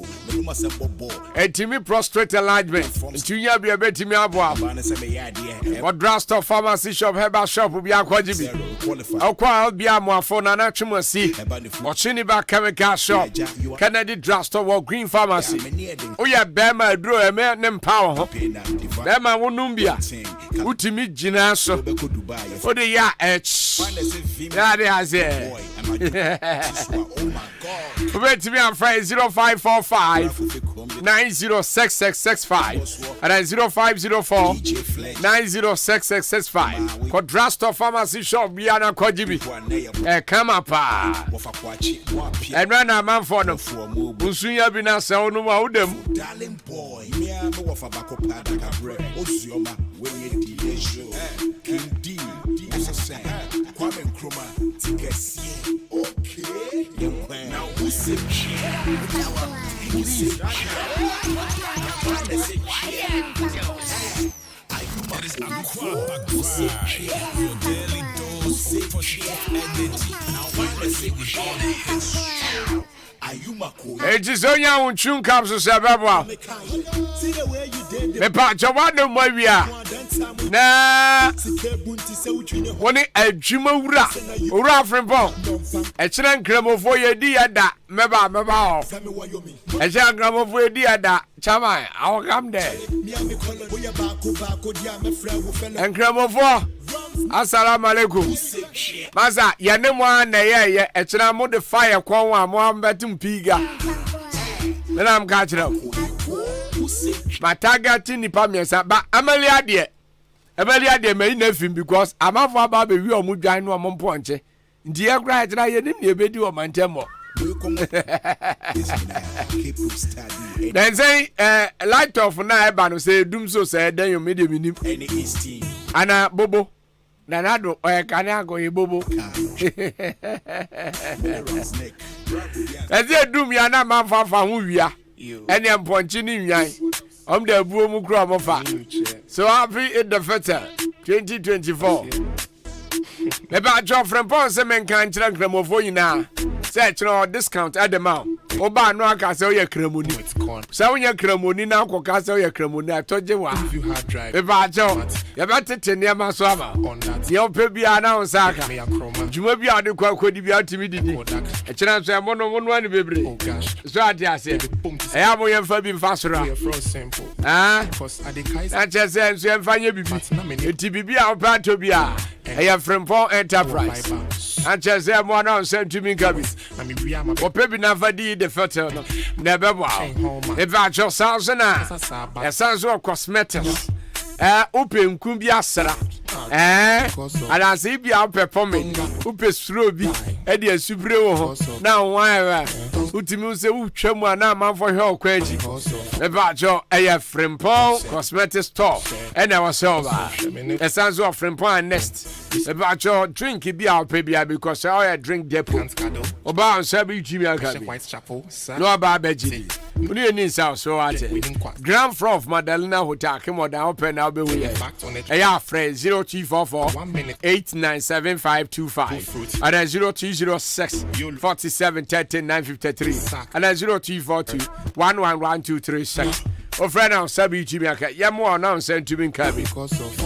A: A Timmy prostrate enlargement. Tunya be a bet me abwa. What Drastor Pharmacy Shop, Herbal Shop will be a quadribi. I'll be a more for an actual see. Or Chiniba Chemical Shop. Kennedy Drastor or Green Pharmacy. Oh, yeah, Bama drew a man named Power. Bama Wunumbia. Utimi Jinaso. Oh, the ya H. That is it. Wait to me on Friday 0545 906665 and 0504 906665. Quadrasto Pharmacy Shop Biana Kojibi. Come up. And run a man for them. Usuya Bina Sound of them.
R: Darling boy, me am a wafabako padaka bread. Osioma, when you delay show. King D, as I say, Kwame Nkrumah, Tikesi. Okay, now who's it? Who's it? It is Aqua your daily dose of positive energy. Now why does it
A: It is on your own tune capsules, Ababa. Me pa Jawado Mavia. Na one a Juma Ura from Bon. A Chilan Gramo for your dear da, Meba. A Chilan Gramo for your dear da, Chama, I'll come there. And Gramo for Assalamu alaikum. Maza, Yanemwa na ye, a Chilan modify Kwan, one betum piga. Then I'm catching up. My target in the Pamiasa, but Amelia dear. Amelia dear may nothing because I'm off about the real Mujano among Ponche. Dear Grad, I didn't be a bit of my temple. Then say, light off now, Bano say, Doom so said, then you made a minute. Anna Bobo. Nanado, or can I go, Bobo? As they do me, and I'm far from who we are. And I'm punching in Yan. I'm the boom crop of so happy in the fetter 2024. About John from Ponsemen can't drink them for you now. Search no discount at the mount. Oba no castle your cremoni. So when your cremoni now, castle your cremoni, I told you what. You have drive. About John, you're about to tell me on that. Your baby are now Saka. You may be out the quack could be out to me. A chance I'm one baby. So I said, I have one for being faster. Ah, I just said, so I'm fine. You be out part to be. I have from Paul Enterprise. I just said, one on sent to me, Gabby. Or Peppy never did the photo. Never wow. About your sounds and a sounds of cosmetics. Open Kumbia Sara. And I see be out performing. Upe Strobi, Eddie Subreo. Now, why? Utimuse Uchema now, man for her crazy. About your A. Frimpong cosmetic store. And I was over. A sounds of Frimpong nest. About your drink, be out, baby, because I drink depot. About Sabi Jimmy. No about Beji. We need South so at it. Grand Froth Madalena Hotel came on down open. I'll be with you. I have friends 0244 897525 and 0206 47 13 953 and 0242 111236. Oh, friend, I'm Sabi Jimmy. Yamu now sent to me because of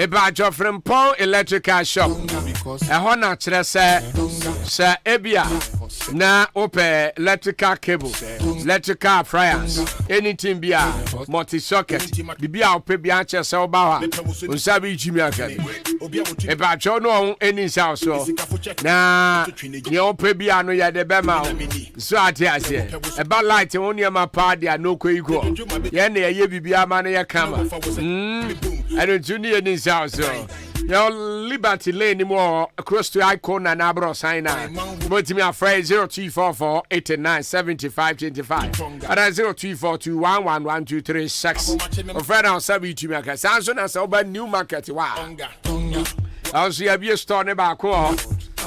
A: a badge of from Paul Electrical Shop. A honor to say, Sir Ebia. Na open electrical cable, electrical appliance, anything be a multi-socket. The be our baby answer so bad. Unsabi Jimmy Academy. About you know any south so. Na your baby I know ya the bema. So I say about light only my party and no quick go. Yenny a ye be a man ya camera. I don't junior any south so. Your Liberty Lane anymore across to Icon and Abro sign out. But me afraid 0244 89 75 25 and 0242 111236. A friend on Sabi to make a Samson as over new market. Wow. I'll see a beer store never call.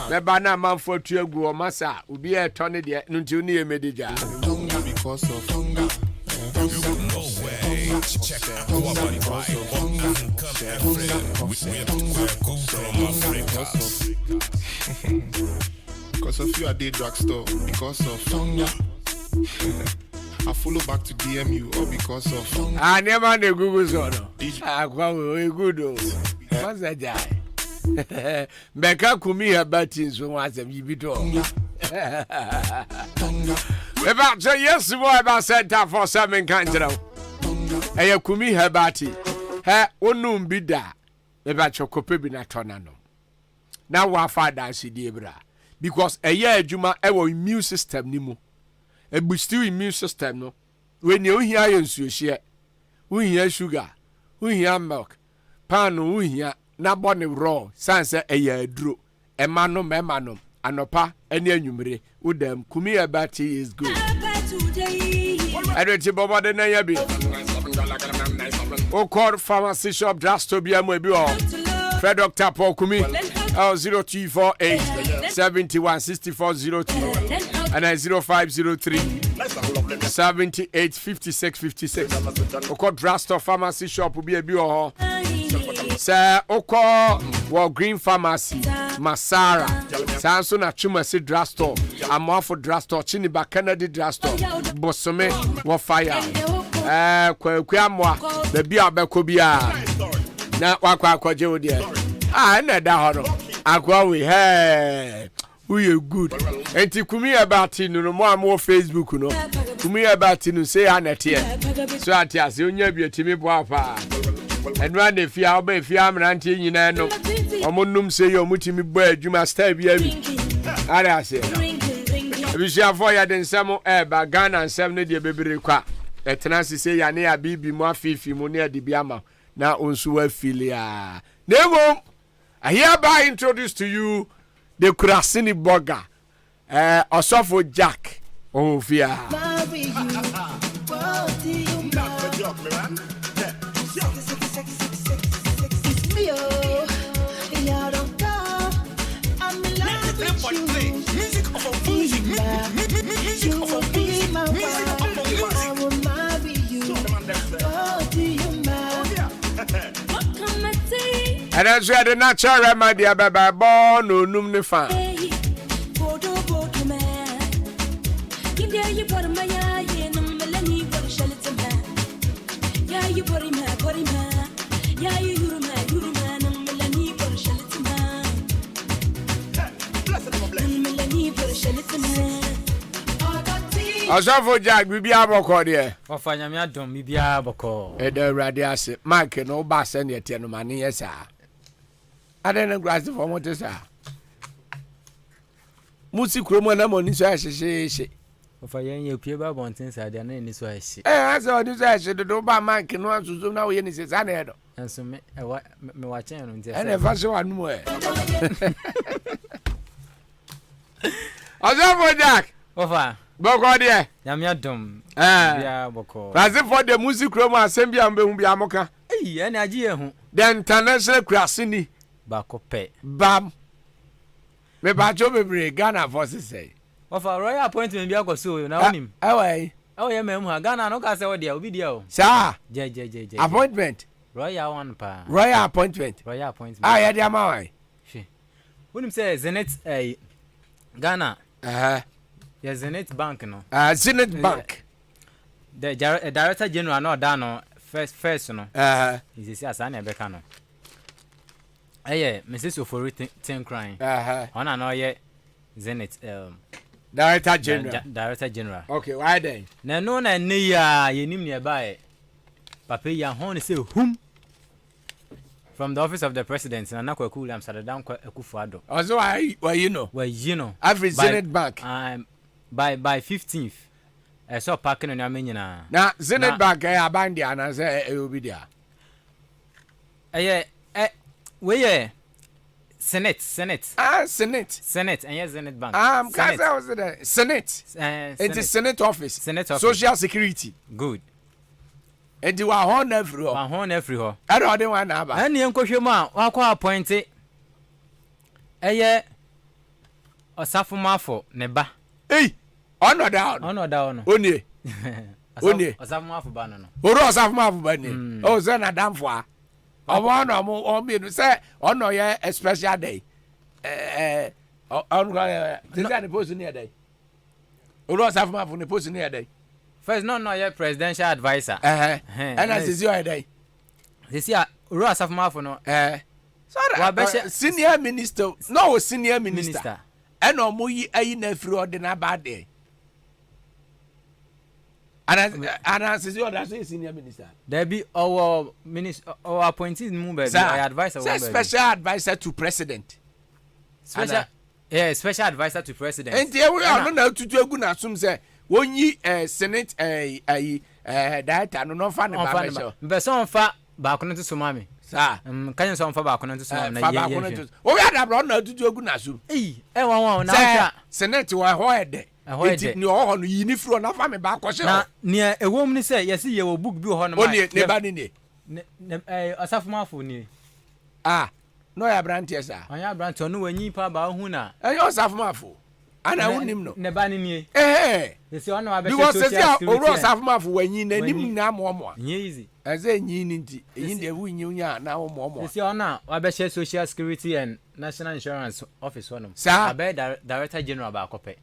A: The banana man for 2 go massa will be a tonne there until near Medija. Because of
R: Check our body vibe. Because of you, I did drugstore. Because of Tonga. I follow back to DMU all because of
A: I never the Google zone. I go good. What's that guy? Becca Kumi her battings when was a bit about say yes, boy, about Santa for 7 kinds of a Kumi her batty. Her own bida about your copebina tonano. Now, what father see Debra because a year Juma our immune system nimo. A boost immune system no. When you hear you share, we hear sugar, we hear milk, pan, we hear na bonny raw, sansa a year drew, a manum, anopa, and numere, with them, Kumia Batty is good. I don't think about the Nayabi. O call pharmacy shop just to be a maybe all. Fred Dr. Paul Kumi, 0248 716402 and 0503 78 56 56. O call Drastor Pharmacy Shop will be a bio. Sir, O call Green Pharmacy, Masara, Samson Achumasi Drastor, Amorpho Drastor, Chiniba Kennedy Drastor, Bosome, Wafire, Kwamwa, the Bia Bekobia. Na wakwa je odi na da horo akwa we hey we good enti kumi about no mo am Facebook no kumi about no say anete so atiase onya biatimi bo afa enu ande fia oba fia amrante nyina no omonum say yo mutimi bo adwuma star bia bi ara ase ebisia for ya den nsem ba Ghana nsem ne de bebere kwa etena se ya ne ya bibi mo afifi mo ne ade biama na onsu wa filia nemo I hereby introduce to you the Kurasini burger Osofo Jack Ovia and that's where the natural remedy about born no num fan. Osofo Jack bibi aboko de
S: ofanya me adom bibi aboko
A: e da urade ase mark no ba se ne tie no mane yesa adena grass for motor sa music romo na moni so ahyehyehye
S: ofanya ye pie ba bonten sa de na ni so ahye
A: asa odi so ahye do ba mark no asuzo na wo ye ni se sa na edo
S: enso me wa chen no ntia
A: ene fa so anu e Osofo Jack
S: ofa
A: boko de
S: nyame adom bia boko
A: Brazil for the music room assembly am be hu bia moka
S: ene agye hu
A: the international Kurasini
S: bako pe
A: bam me ba jo bebre Ghana forces say
S: ofa royal appointment bia ko so na onim
A: awai
S: ye mem ha Ghana no ka se wo dia obi dia o
A: sa
S: je
A: appointment
S: royal one pa
A: royal appointment
S: ya
A: dia ma wai
S: she onim say Zenith Ghana yes, Zenith Bank no.
A: Zenith Bank.
S: The Director General no da no first no. Is this asana ebeka no. Mrs. Ofori ten crying. Ona no ye Zenith
A: Director General.
S: Director General.
A: Okay, why then?
S: Na no na ne ya yenim ne ba e. Papa ya hon say whom from the office of the president na Kwaku William Sadadam Akufo-Addo.
A: Also why you know?
S: Well, you know.
A: Every Zenith Bank.
S: By 15th. I saw parking on your menu na.
A: Na Zenith Bank I abandi ana say e obi dia.
S: We Senate.
A: Senate.
S: Senate and yes Zenith Bank.
A: Kasa was there. Senate. It is Senate office. Social Security.
S: Good.
A: And you are hon everywhere. I don't know one aba.
S: And you enkwhwe mu a wakwa appoint Osafo Mafo ne ba.
A: Honor down.
S: Honor down.
A: Onye. Oni.
S: Osafumafo ba no.
A: Oro Osafumafo ba ni. Oh, say na damfo a. Omo no mo o me no say ono ye a special day. On the post ni day. Oro Osafumafo ni post ni day.
S: First no ye presidential advisor.
A: And as is your day.
S: This year Oro Osafumafo no
A: sorry. Senior minister. No senior minister. And no mo yi ayi na free ordinary bad day. And as is your senior minister.
S: There be our minister or appointees mu be advisor.
A: Special advisor to president.
S: Special special advisor to president.
A: And there we are no to egu na sum say won yi senate data no fa ne ba be show.
S: Be so fa ba ko no to mami.
A: Sa
S: kan so fa ba ko no to mami na
A: ye. O ya da bro na tutu egu na sum.
S: Won na
A: senate wa ho ede. Ni ho no yi ni fro na fa me ba ko she.
S: Na ne ewom ni say yes ye wo book bi ho no
A: ma. Oni ne ba ni
S: Osafumafo ni.
A: No ya brantie sa.
S: Onya brantie no wanyi pa ba hu na.
A: Osafumafo. Ana wonim no.
S: Ne ba ni ni.
A: Ese ono ba be social security. Because say Oro Osafumafo wanyi na nim na mo.
S: Nye easy.
A: Eze nyi ni nti. Eyi de wu nyi nya na wo mo.
S: Ese ono wa be social security and national insurance office ono. Abe director general ba akope.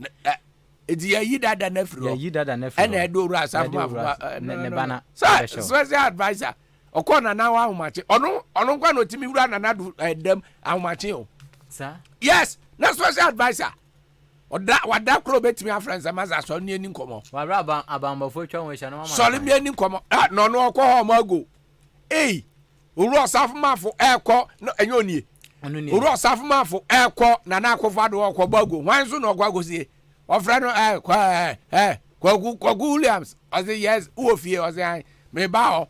A: Edi ya yi dada na fro.
S: Ya yi dada na fro.
A: Ena edo Oro Osafumafo
S: ne bana.
A: Special advisor. Okona na wa ahomache ono kwa no timi wura na na dem ahomache o
S: sa
A: yes na special advisor wada kro betimi afrance amaza so ni ani nkomo
S: wa abambofo twa won hia no mama
A: so le mi ani nkomo no no okọ ho mago Oro Osafumafo ekọ no enye onie Oro Osafumafo ekọ na na akofado okọ bago wan so no ogwago sie ofra no kwagu Williams o say yes u ofie o say me ba o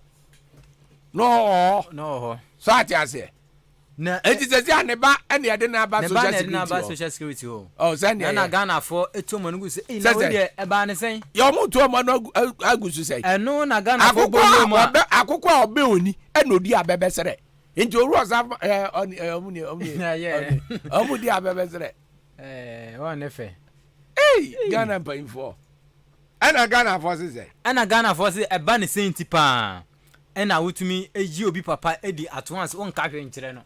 S: no
A: so ati ase na etizezi aneba ene ade na ba
S: social security
A: send
S: na Ghana for etomo nugu se na we de eba ne sen
A: yo mu to mo no agusu sei
S: eno na Ghana for bo mo
A: akokwa obe oni ena odi abebesere nti Oro Osafumafo omudi abebesere
S: won nefe
A: Ghana pay for ena Ghana for say
S: eba ne senti pa ena wutumi eji obi papa edi at once won ka hwe nkire no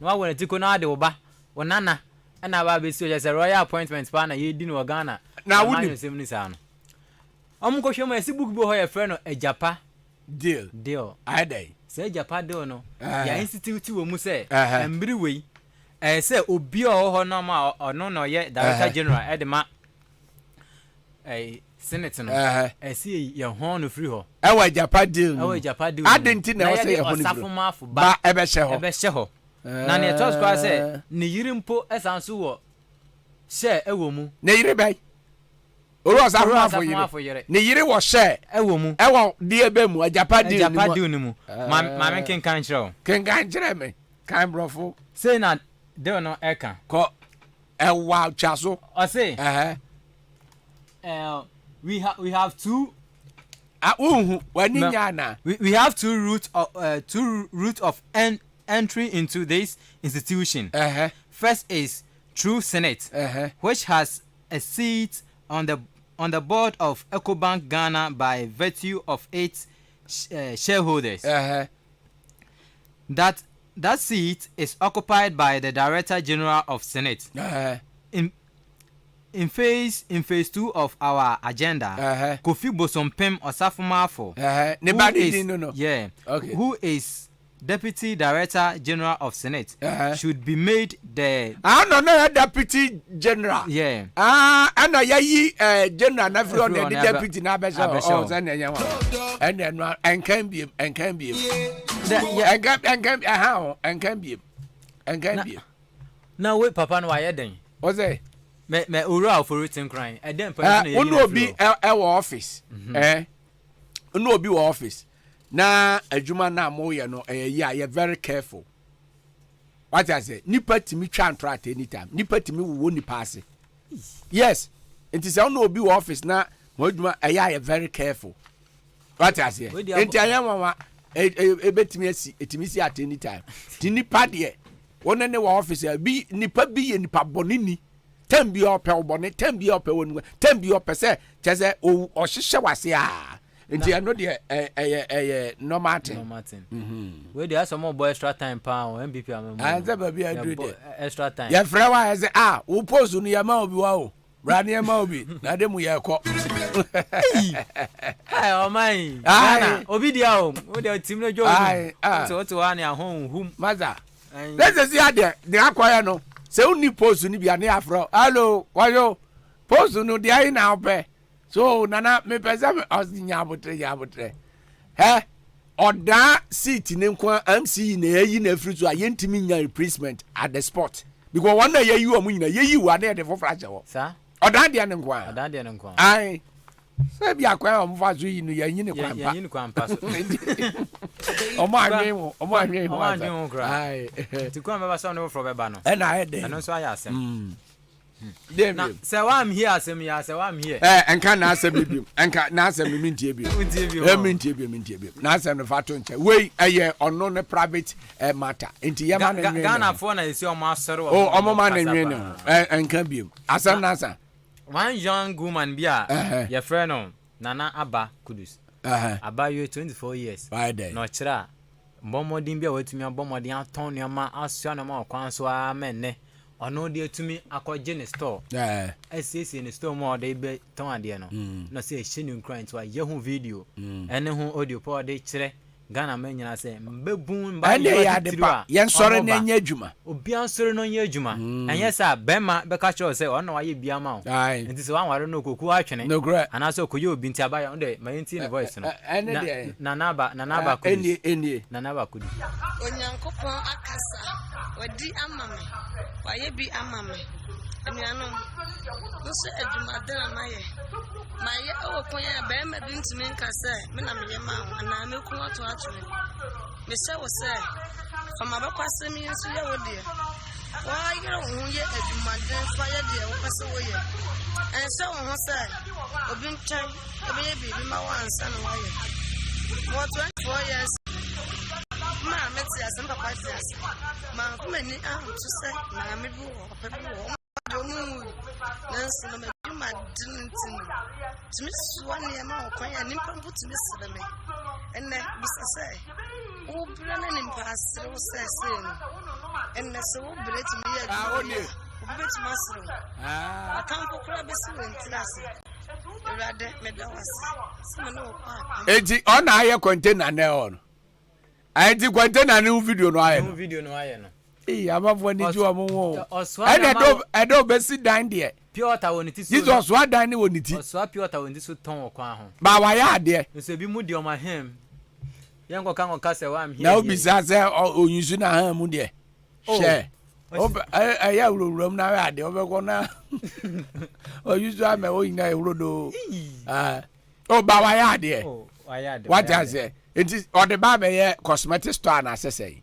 S: no wa tiko na ade oba wonana ena ba be si o je royal appointment pa na ye di no Ghana
A: na wudi
S: sem ni sa no omko hwe ma esi book bo ho ye frɛ no Ejapa deal
A: ade
S: se Ejapa deal no ya institute wo mu se mbiri wei se obi o ho no ma ono no ye director general edema Senate no esi ye ho no free ho
A: ewa Ejapa deal
S: adenti
A: na wo say ye ho no
S: Osafumafo
A: ba ebe hye
S: ho na ne tos kwa say ne yirimpo esanso wo she ewo mu
A: ne yiri bai Oro Osafumafo yiri ne yiri wo she
S: ewo mu
A: ewo de ebe mu Ejapa
S: deal ni mu ma men ken kan kire
A: me kan brofo
S: say na de no eka
A: ko ewa chaso
S: o say we have two we have two routes of entry into this institution. First is through Senate, which has a seat on the board of Ecobank Ghana by virtue of its shareholders. That seat is occupied by the Director General of Senate. In phase 2 of our agenda, Kofi Bosompem Osafumafo, who is Deputy Director General of Senate, should be made the
A: Deputy General. Ana yayi General na fro the deputy na be so and then can be
S: now wait papa no why den
A: what's it
S: me ura for written crying and then person
A: no be office no obi office na adwuma na moye no you very careful what I say nipa timi twa contract anytime nipa timi wo nipa ase yes it is no obi office na mo adwuma you very careful what I say enti ayama ebetimi asi etimi si at anytime ti nipa de wona ne wo office bi nipa bi ye nipa bonini tembi ope obone tembi ope wonu tembi ope se cheze o hihye wase a nti I know the normal thing.
S: We dey some more extra time pound MBP am.
A: And say baby I do it.
S: Extra time.
A: Your friend wa say wo post no ya ma obi wa o. Brand ya ma obi. Na dem ye ko.
S: Ai o man. Ana obi dia o. We dey team no join. So one ya home.
A: Maza. Let's see how the akwaya no. Say uni post ni bia na afro. Hello, wayo. Post no dia na ope. So nana me pesa me osinya abotre. He oda seat ne nko MC na yi na free to ayentimi nya replacement at the spot. Because one na ye you omu nyina ye yi wa na de for fracture wo.
S: Sa?
A: Oda de ne nko.
S: Oda de ne nko.
A: Ai. Se bia kwa omu fa so yi no ye nyine kwampa.
S: Ye nyine kwampa so.
A: Omo anwen wo
S: gra. Ai. Ti kwa me ba so no for be ba no.
A: E na he de.
S: Eno so aya asem.
A: Now,
S: say why I'm here, say why I'm here.
A: Enka na asem bi. Enka na asem mi ntie bi. Mintie bi. Na asem no fato nche. We eye ono ne private matter. Enti ye ma na nwe.
S: Ghana for na isi omo asoro.
A: Oh, omo ma na nwe no. Enka bi. Asem na asa.
S: One young woman bia, your friend no, Nana Abba Kudus. Abba you 24 years.
A: Why there?
S: No chira. Bomodin bia wetumi abomodin aton nyama asua na ma kwan so amenne. Ono de tumi akọje ne store. SCC ne store mo de be ton ade no. No say shinu client wa yehu video. Ene hu audio po de kire. Ghana men nyina say mbebun ba
A: ya de pa. Yen sore na nya adwuma.
S: Obi an sore no nya adwuma. Enye sa bema be ka cho say ono wa ye bia ma o. Nti se wan ware no koku atwene. Ana so koye obi nti abaya onde mayenti ne voice no. Nana ba ku.
A: Eni.
S: Nana ba ku.
T: Onyankopon akasa. Wadi amame. Waye bi amame. Enuanom. Nso adwuma de na maye. Maye o kon ya be ma bi ntimi nka say me na meye ma ana me ku ato atwene. Me se wo say fama ba kwasem yesu ye wo de. Wa yire wo ye adwuma de fa ye de wo kwase wo ye. Ense wo ho say obi ntwan obi ye bi ma wa ansa no waye. Mo 24 years. Ma meti asem papa tias. Ma kuma ni to say na me bu papa bu Domu nansi no me ma dintin timi suwa ne ma okwan ya nimpa mputu me sere me enne bisa say wo bra na nimpa asere wo say no enne so wo bra timi ya wo beti masere atampo kura besi we ntilase erade me da wase sima no kwa
A: eji ona aye container na on ayi container ni video no aye
S: no
A: amafo ni ju omo wo edo be si dan de
S: pure water woni ti so
A: Jesus wa dan ni woni ti
S: so pure water woni ti so ton okwan ho
A: ba wa ya de
S: so bi mu de o ma hem yen ko kan ka se wa am here
A: na obi sa se oyinsu na ha mu de she ya ururum na wa de obe ko na oyinsu ame o yin na urodo ba wa ya de what I say it is or the ba be cosmetic store na sese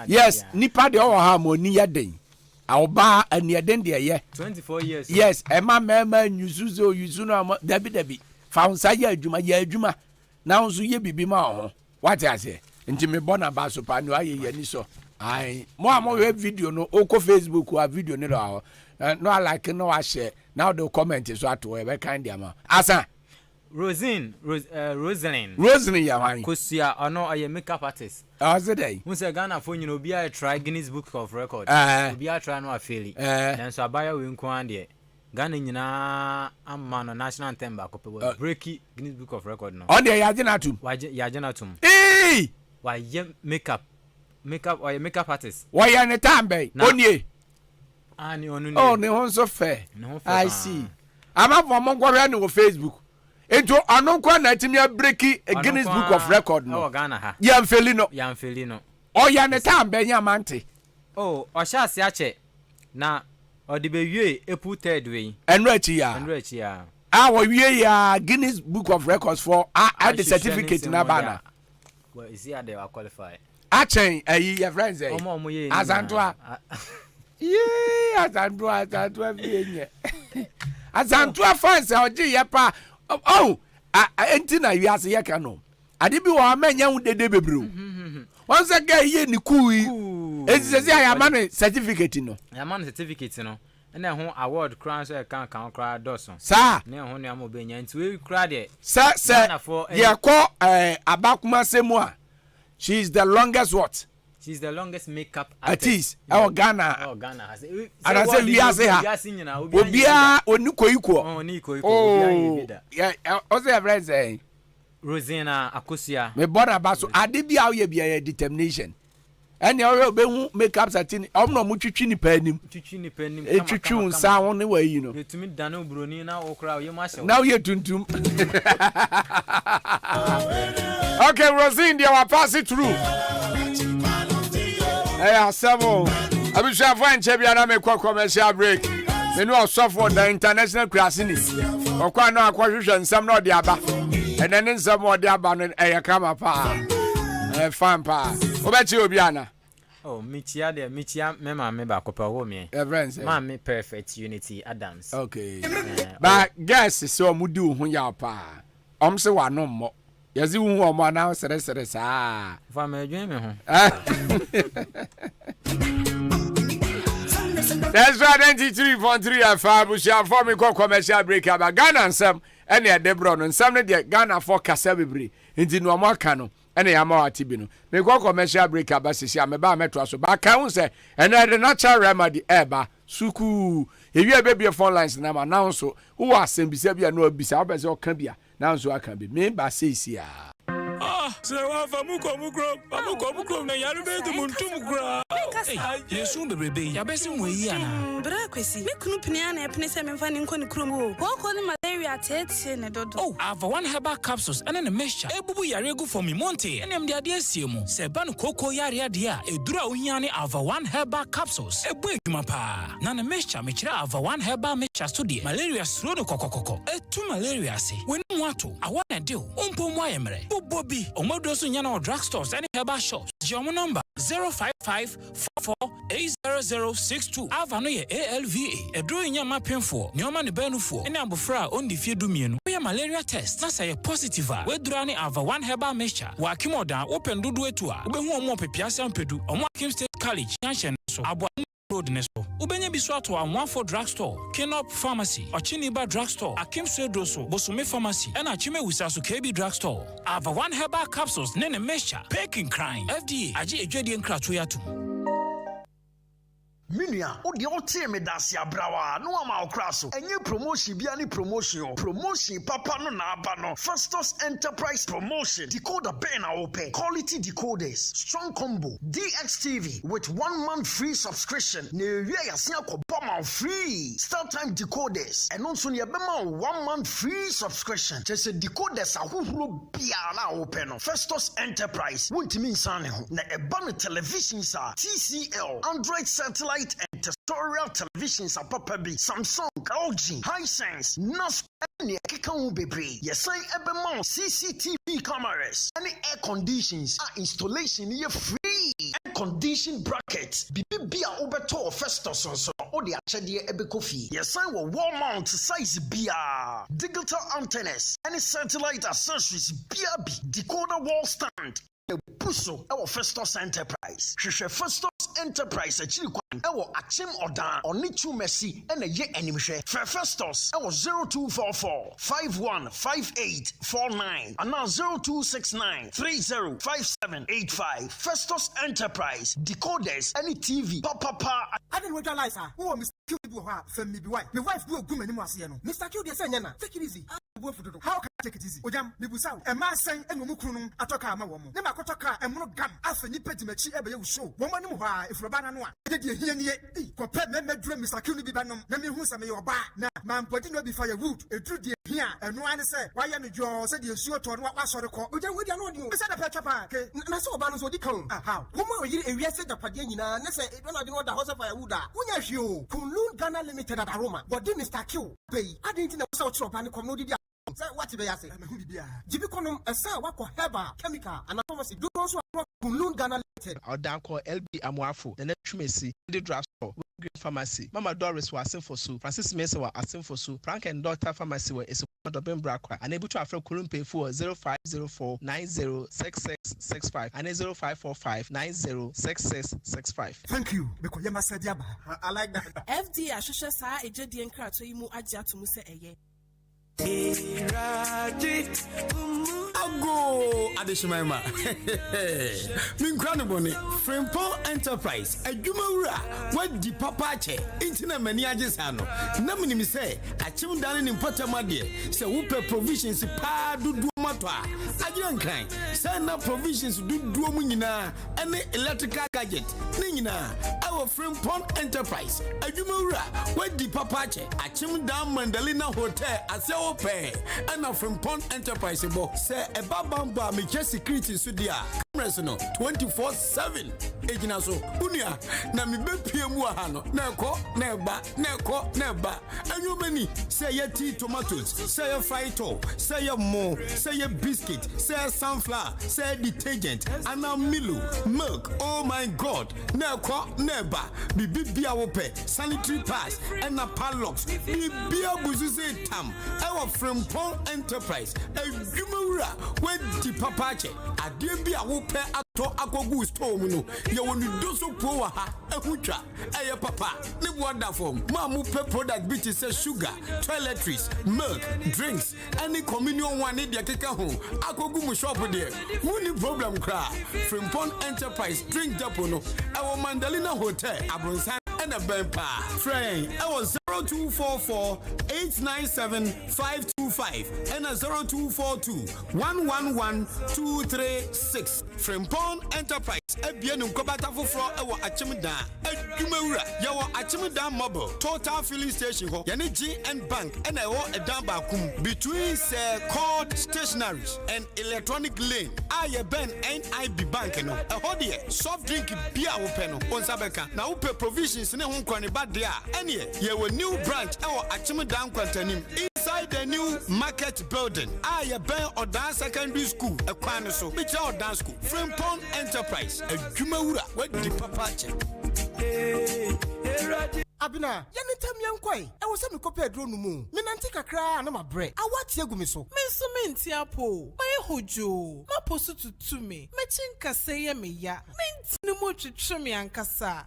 A: yes nipa de o ha mo ni yaden aoba aniaden de ye
S: 24 years
A: yes ema mema nyuzuzo yuzuno dabi faunsa ya adwuma na nso ye bibi ma ho what I say nti me bona ba so pa no aye ye ni so ai mo we video no oko Facebook wa video ni do no I like no I share now the comment so ato we be kind am asa
S: Rosalind
A: ya wan
S: Kosia ono aye makeup artist.
A: Azedai.
S: Who say Ghana for you no be a try Guinness Book of Record. Be a try no afeli. Then so abaya we nko ande. Ghana nyina amma no national anthem ba ko pe break Guinness Book of Record no.
A: On there ya jenatum.
S: Ya jenatum.
A: Eh!
S: Why makeup or makeup artist.
A: Why ya ne tambe? Onye.
S: Ani onu ni.
A: Oh, ne hon so fair. I see. Ama for mo gware no Facebook. Ejo anonko na timi breaki Guinness Book of Record no.
S: Ghana ha.
A: Yamfeli no. O ya ne tambe nya mante.
S: Oh, o sha se ache na o de be wie epu third way.
A: Enro achi ya. Wo wie ya Guinness Book of Records for the certificate na bana.
S: Well, is here they are qualified.
A: Achen ayi your friends eh.
S: Omo ye.
A: Azantwa. Azantwa bi enye. Azantwa fans oji ye pa. Oh, enti na wi ase ye ka no. Ade bi wo amanya hu dede bebru. Won se ga ye ni kui. Ezi se ya ma no certificate no.
S: Ya ma no certificate no. na ho award crown so kan kra doson
A: sa
S: na ho ne am obenya nti we kra de
A: sa ye ko abakuma semu a she is the longest what?
S: She's the longest makeup
A: artist. Ghana.
S: Oh, Ghana.
A: And I say we are say her. Obia oniko iko.
S: Oh, niko iko. Obia
A: yeah, also your friend say
S: Rosina Akosia.
A: Me born about so ade bia we bia determination. And you be hu makeup satin. Omno mu twitwi ni panim.
S: Twitwi ni panim.
A: E twitwi unsa won ne way you know.
S: Yetumi dane obroni na okra ye ma
A: now ye tuntum. Okay, Rosine, they will pass it through. Hey, Savo. I wish I find Chebiana make a commercial break. You know, for the international crasini. Or quite no acquisition, some not the abba. And then in some more the abba and come up. Fan pa. What about you, Biana?
S: Oh, Michia, Mema, Meba, Copa Women. Mammy, perfect unity, Adams.
A: Okay. But guess so mudu when you pa. So one no more. Yes, you want more now, sir. Ah,
S: for my dream.
A: That's right, 93.3 FM. We shall form a commercial break about Ghana and some, and yeah, Debron, and some of the Ghana for Casabibri, into no more cano, and a more tibino. May go commercial break about Sisia, my bar metro, so back, I say, and the natural remedy, Eba, Suku. If you have baby phone lines, and I'm announced, who are sent Bisabia no Bisabas or Cambia. Now so I can be made by Sisia.
U: So Famuko, na Yarube to Muntumgra. Yes, soon the baby, Yabesim Wiana.
V: Braquisi, Mikuniana, Penisam finding Konikrumu. Walk on malaria, tets in a dodo.
U: Oh, I have 1 herbal capsules and then a measure. Ebu Yarego for me Monte, and I'm the idea Simu. Seban Coco Yaria dia, a drawing of 1 herbal capsules. A big mapa. Nana measure, Michra of 1 herbal measure study. Malaria Srono Coco. A 2 malaria say. When you want to, I want to do. Moyemre. Bobby, Omodosu Yana drugstores and herbal shops. Your number 055-44-80062. Avanoye ALVA. A drawing your mapping for. Nyoman Benu for. And Abufra on the Fiedumian. We are malaria test. That's a positive. We're drawing over 1 herbal measure. Wakimoda open Dudu Etua. Ube more Piasa and Pedu. On Wakim State College. Yanshan. So Abu Nesto. Ubenya Biswato and 1 drugstore, Kenop Pharmacy, Ochiniba drugstore, Akim Sedroso, Bosume Pharmacy, and Achime Wisasu KB drugstore. Ava 1 herbal capsules, Nene Mesha, Peking Crime, FDA, Aji Ejedian Kratuyatu.
W: Minia, o de otie me dase abrawa no ama okraso enye promotion bia ni promotion papa no na aba no Festus Enterprise promotion decoder ben na open quality decoders strong combo DXTV with 1 month free subscription na ewie yasia ko boma free start time decoders and also ne bema 1 month free subscription just decoders ahohoro bia na open no Festus Enterprise wontimi nsane ho na eba no television sa TCL Android satellite and terrestrial televisions are Papa B, Samsung, LG, Hisense, NAS, and Kikamu Bebre. Yes, I ebema CCTV cameras. Any air conditions are installation here free. Air condition brackets. Bibia Obeto Festus on so or the Achadia Ebekofi. Yes, I will wall mount size BR. Digital antennas. Any satellite accessories BRB. Decoder wall stand. Puso our Festus Enterprise. Festus Enterprise actually our Achim Odan or Nichu Messi and a ye animation. Festus our 0244 515849 and now 0269 305785. Festus Enterprise decoders any TV papa.
E: I didn't realize who Mr. Q from me wife. My wife will go many more. Mr. Q de Sanyana, take it easy. How can I take it easy? Ojam, Nibusa, a man saying and Mukunum, Atoka, my woman. Nema Kotoka, and Monogam, after Nipetimachi, ever you show. Woman, if Rabana, did you hear me? Compare me, dream, Mr. Q. Bibanum, Nami Husa, may your bar. Now, man, putting no be firewood, a true dear here, and one say, why am you said you sure to what was the call? Ojam, we don't know you. Is that a petrapa? Naso Banus would come. How? Woman, you said the Padina, and say, when I do not the house of firewood. When you, Kunlun Ghana Limited at Aroma, but did Mr. Q pay? I didn't know so true, and come what did I say? Jibikonum, a sir, what for Heba, chemical, and pharmacy. Do also Kunlun Ghana Limited.
F: Or down call LB Amwafu, the next Messi, the draft store. Green Pharmacy. Mama Doris was asking for so. Francis Mensah was asking for so. Frank and Doctor Pharmacy were Dobin Brakwa. Unable to afford Kurumpe for 0504 906665 and 0545 906665.
E: Thank you. I like that.
V: FD Ashosha Sa Ejedi Enkrato Imu Aja to Muse Eye.
C: Ago Adeshimema. Minkrano Frimpong Enterprise. Adwumawura wadi papache intina mani ajesano. Na munimi say achim dane nimpotamade se wupe provisions pa dudu matwa. Ajiran kan say na provisions dudu mu nyina ene electrical gadget ni nyina awo Frimpong Enterprise. Adwumawura wadi papache achim dan Mandalina Hotel ase open and Frimpong Enterprise bo say Bamba me security so dia cameras no 24/7 ejina so unia na me bepie mu aha no na ekọ na eba anyomani say ye tea tomatoes say ye frito say ye mo say ye biscuit say ye sunflower say ye detergent and Milo milk. Oh my god na ekọ na eba bibia wo pe sanitary pads and na padlocks bibia buzu say tam our Frimpong Enterprise adwumawura di papache ade bi a wo pe ato agogu store mu no ye wonu doso pro wa ha ehutwa eye papa ne boda form ma mu pe product bi say sugar toiletries milk drinks any communion one ne de keka ho agogu mu shop there woni problem kra Frimpong Enterprise drink depot no our Mandalina Hotel Abronsan and a bempa train I was 0244 897 525 and a 0242 111236 Frimpong Enterprise ebienu nkobata foforo ewo achimda adwumawura yawo achimda mobile total filling station ho yane GN Bank and ewo edan bakum between Court Stationaries and Electronic Lane aye ben NIB Bank no eho de soft drink bia wo pe no onsabeka na wo pe provisions ne ho nkwane ba de a ene yewo new branch ewo achimda nkwantanim inside the new market building aye ben Odan Secondary School ekwan so bicha Odan School Frimpong Enterprise adwumawura wadi papache
E: Abina, yanitam yankwai. E wo se me kopɛ aduro no mu. Me nante kakra na mabrɛ. Awati agumi so.
V: Me so me ntiapo. Mai hojo. Ma posu tutu me. Me chinkase ye me ya. Me ntini mo twetwe me ankasa.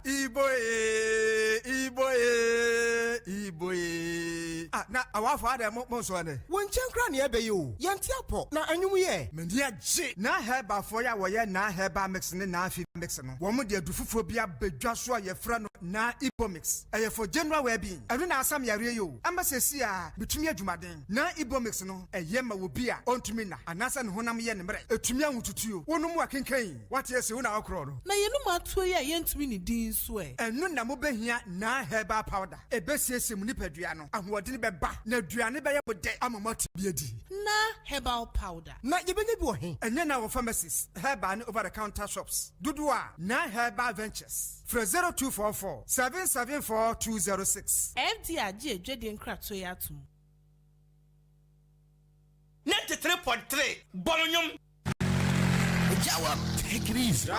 E: Iboye. Ah, na awafa ada mo so ane. Won chenkra ne ebe yo. Yantiapo. Na anwum ye. Me dia je. Na heba fo ya wo ye na heba mix ne na afi mix no. Wo mo de adufufo bia badwa so a ye fra no na Ibo mix. For general well-being, I don't know some yare you. Ambassador, between your Jumaden, na Ibomix no, a yema will be a on to me, and Nasan Honam Yen, a Tumian to you, one more can cane. What yes, you know, crowd.
V: Na you know my 2 year yen to win this way.
E: And no Namobe here, na herba powder, a best yes, Munipedriano, and what didn't be back, no Driani by a day, I'm a multi-beardy.
V: Na herbal powder.
E: Na you believe boy, and then our pharmacists, herban over the counter shops. Dudua, na herba ventures. For 0244 774 206.
V: FDR Jedi Enkrato Yatum
C: 93.3 Bolonyum.
R: Take it easy.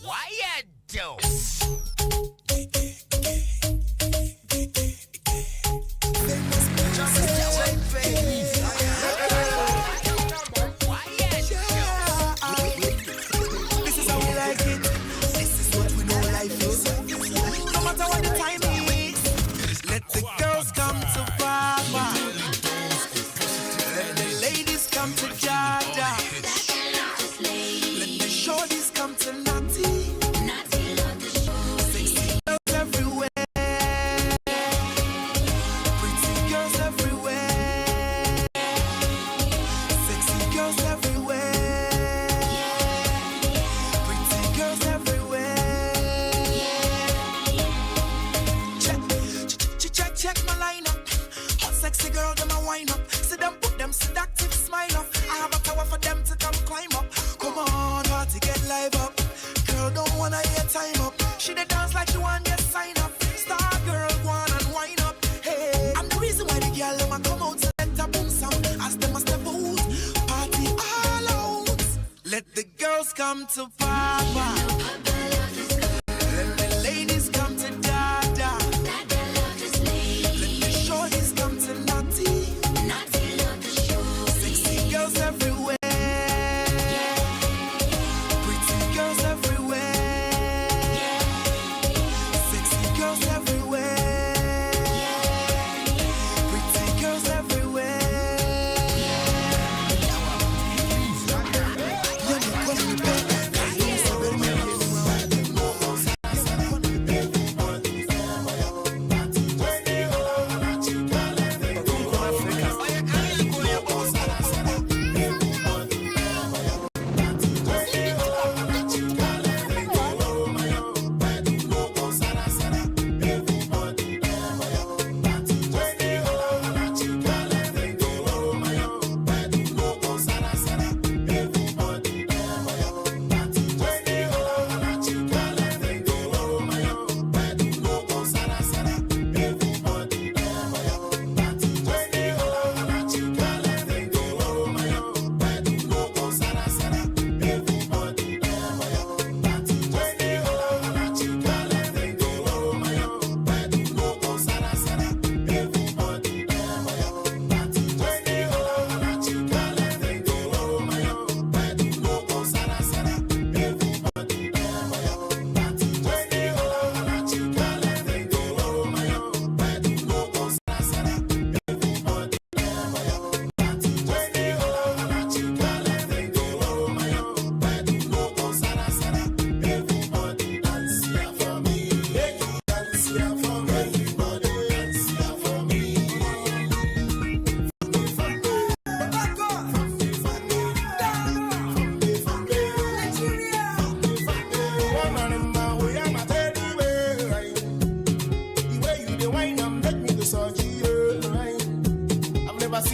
J: Why you do?
R: Come to Papa. Let the ladies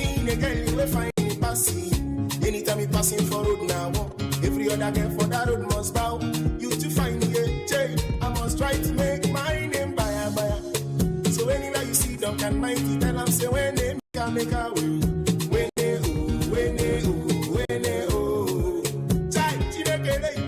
D: fine, a girl you will find me passing. Anytime you passing for road now, every other girl for that road must bow. You to find me a J, I must try to make my name buyer. So anywhere you see them can mighty, tell them say when they can make a way. When they Chai, chidekele.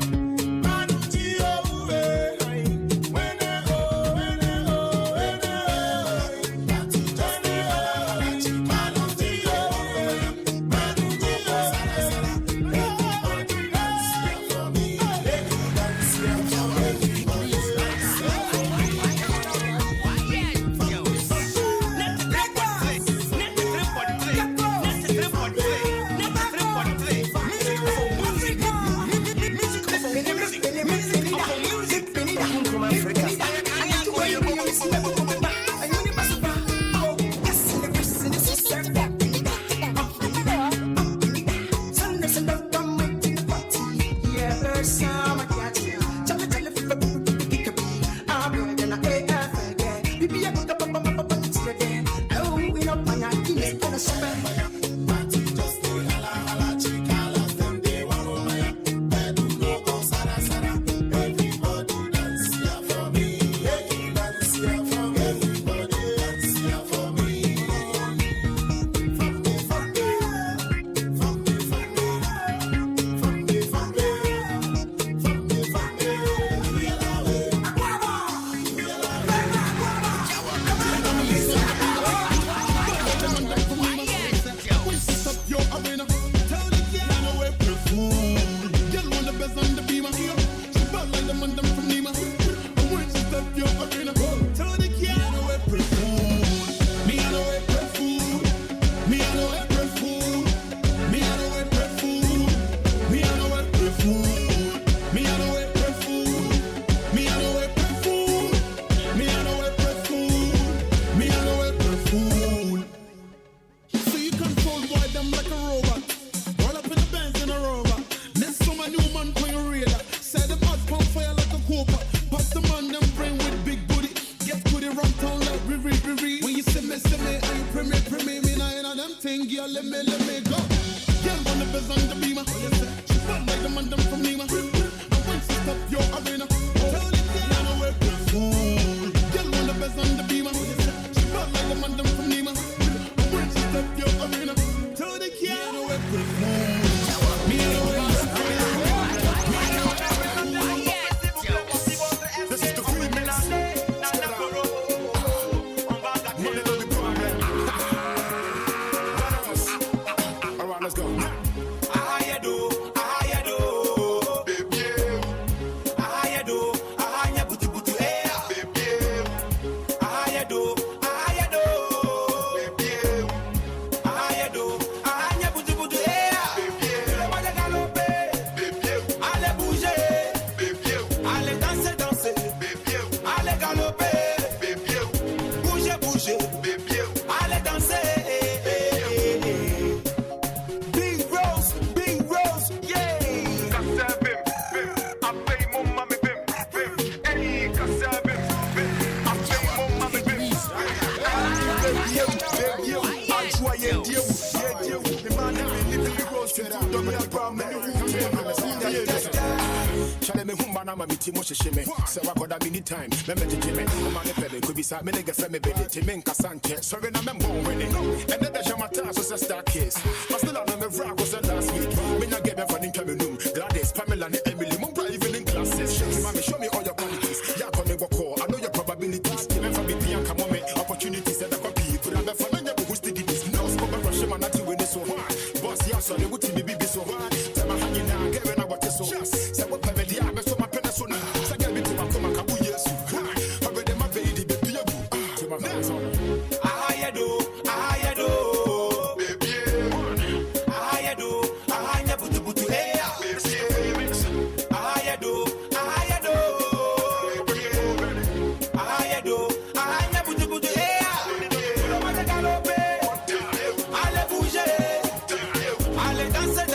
G: Time, let me take me. I'm on the pedal, could be sat me nigga send me belly to me Casante. Sorry, I'm born winning. And then the Jamata was a star case. But still, I know the rock was the last week. When I get me running coming room, Gladys, Pamela, and Emily, Mumba, even in classes. Mommy, show me all your qualities. Yeah, I never call. I know your probabilities. Even for me, Bianca, moment, opportunities that I can be. But I'm a fan of who's the this. No scope of Russian, I'm not doing this so hard. Boss, yeah, so they would be be so hard. Tell my hanging now, get when I want this so. Say what Pamela, I'm so my penasona. So get me to my come.
R: Allez danser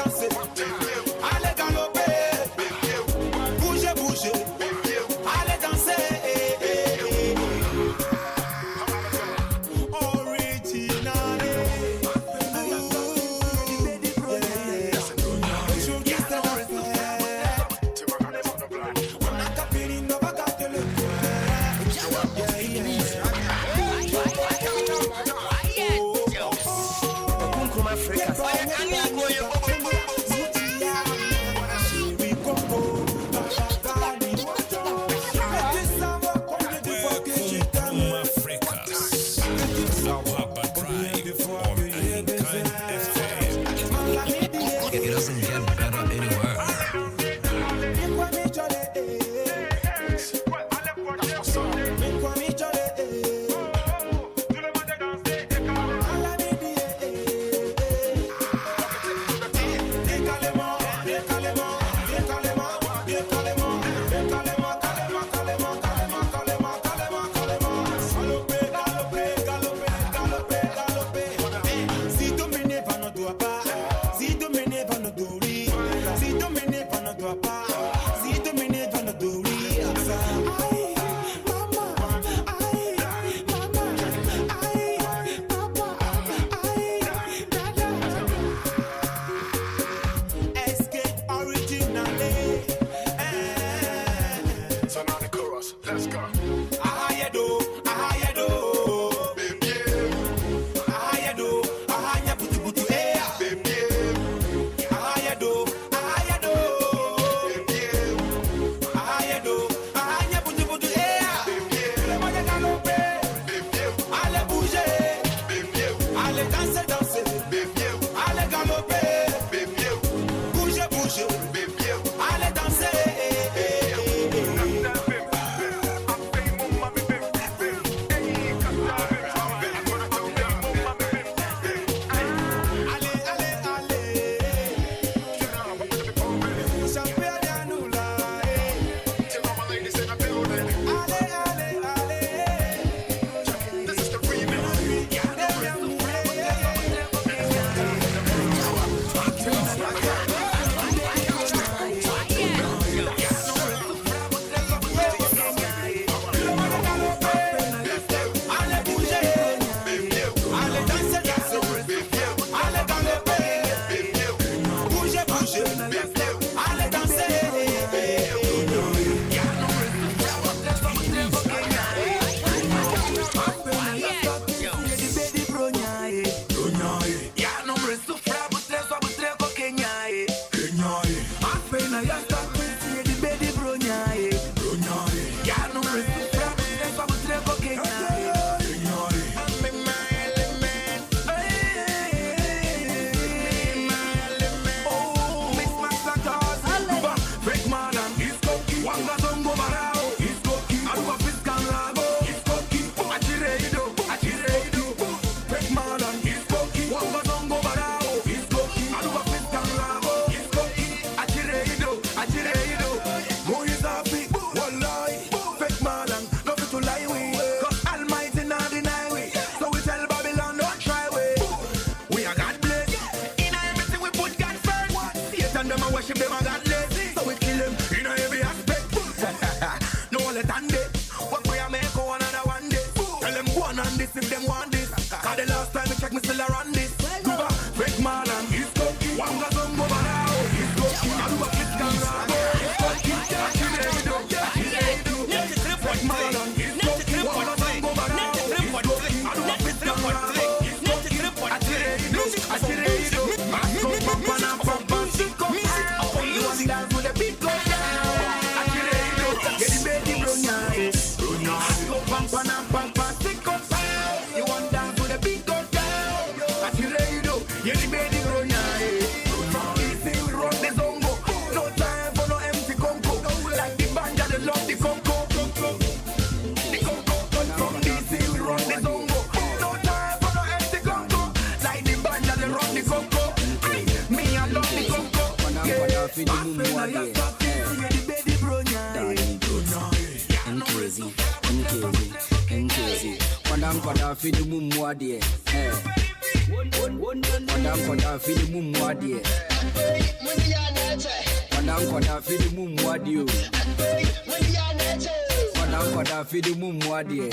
B: Kwada feed mum wadie.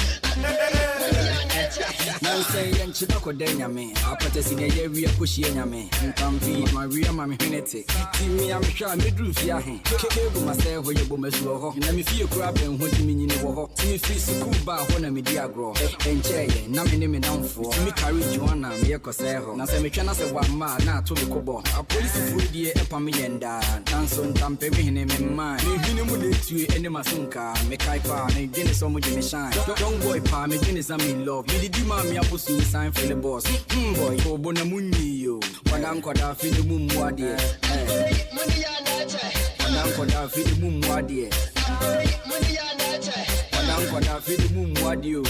B: Now say and chibako denyame. Apata senior we are pushing yame. Come feed my real mammy minute. Me, I'm sure midroof yahin. Cable myself where you go meslo. Let me feel crap and what you mean in the war. See me feel cool bar when I'm media grow. And chair, nominate down for me carry Joanna, me a coseho. Now say me chana say one man, not to the cobo. A police food ye epamiyenda. Nanson tampe him in mind. Me him to any masunka. Me kaipa, me dinner so much me shine. Don't boy pa, me dinner some in love. Me the man me a pussy sign for the boss. Boy, oh bonamuni yo. When I'm quite feel the moon wadie. When I'm quite feel the moon wadie. When I'm quite feel the moon wadie.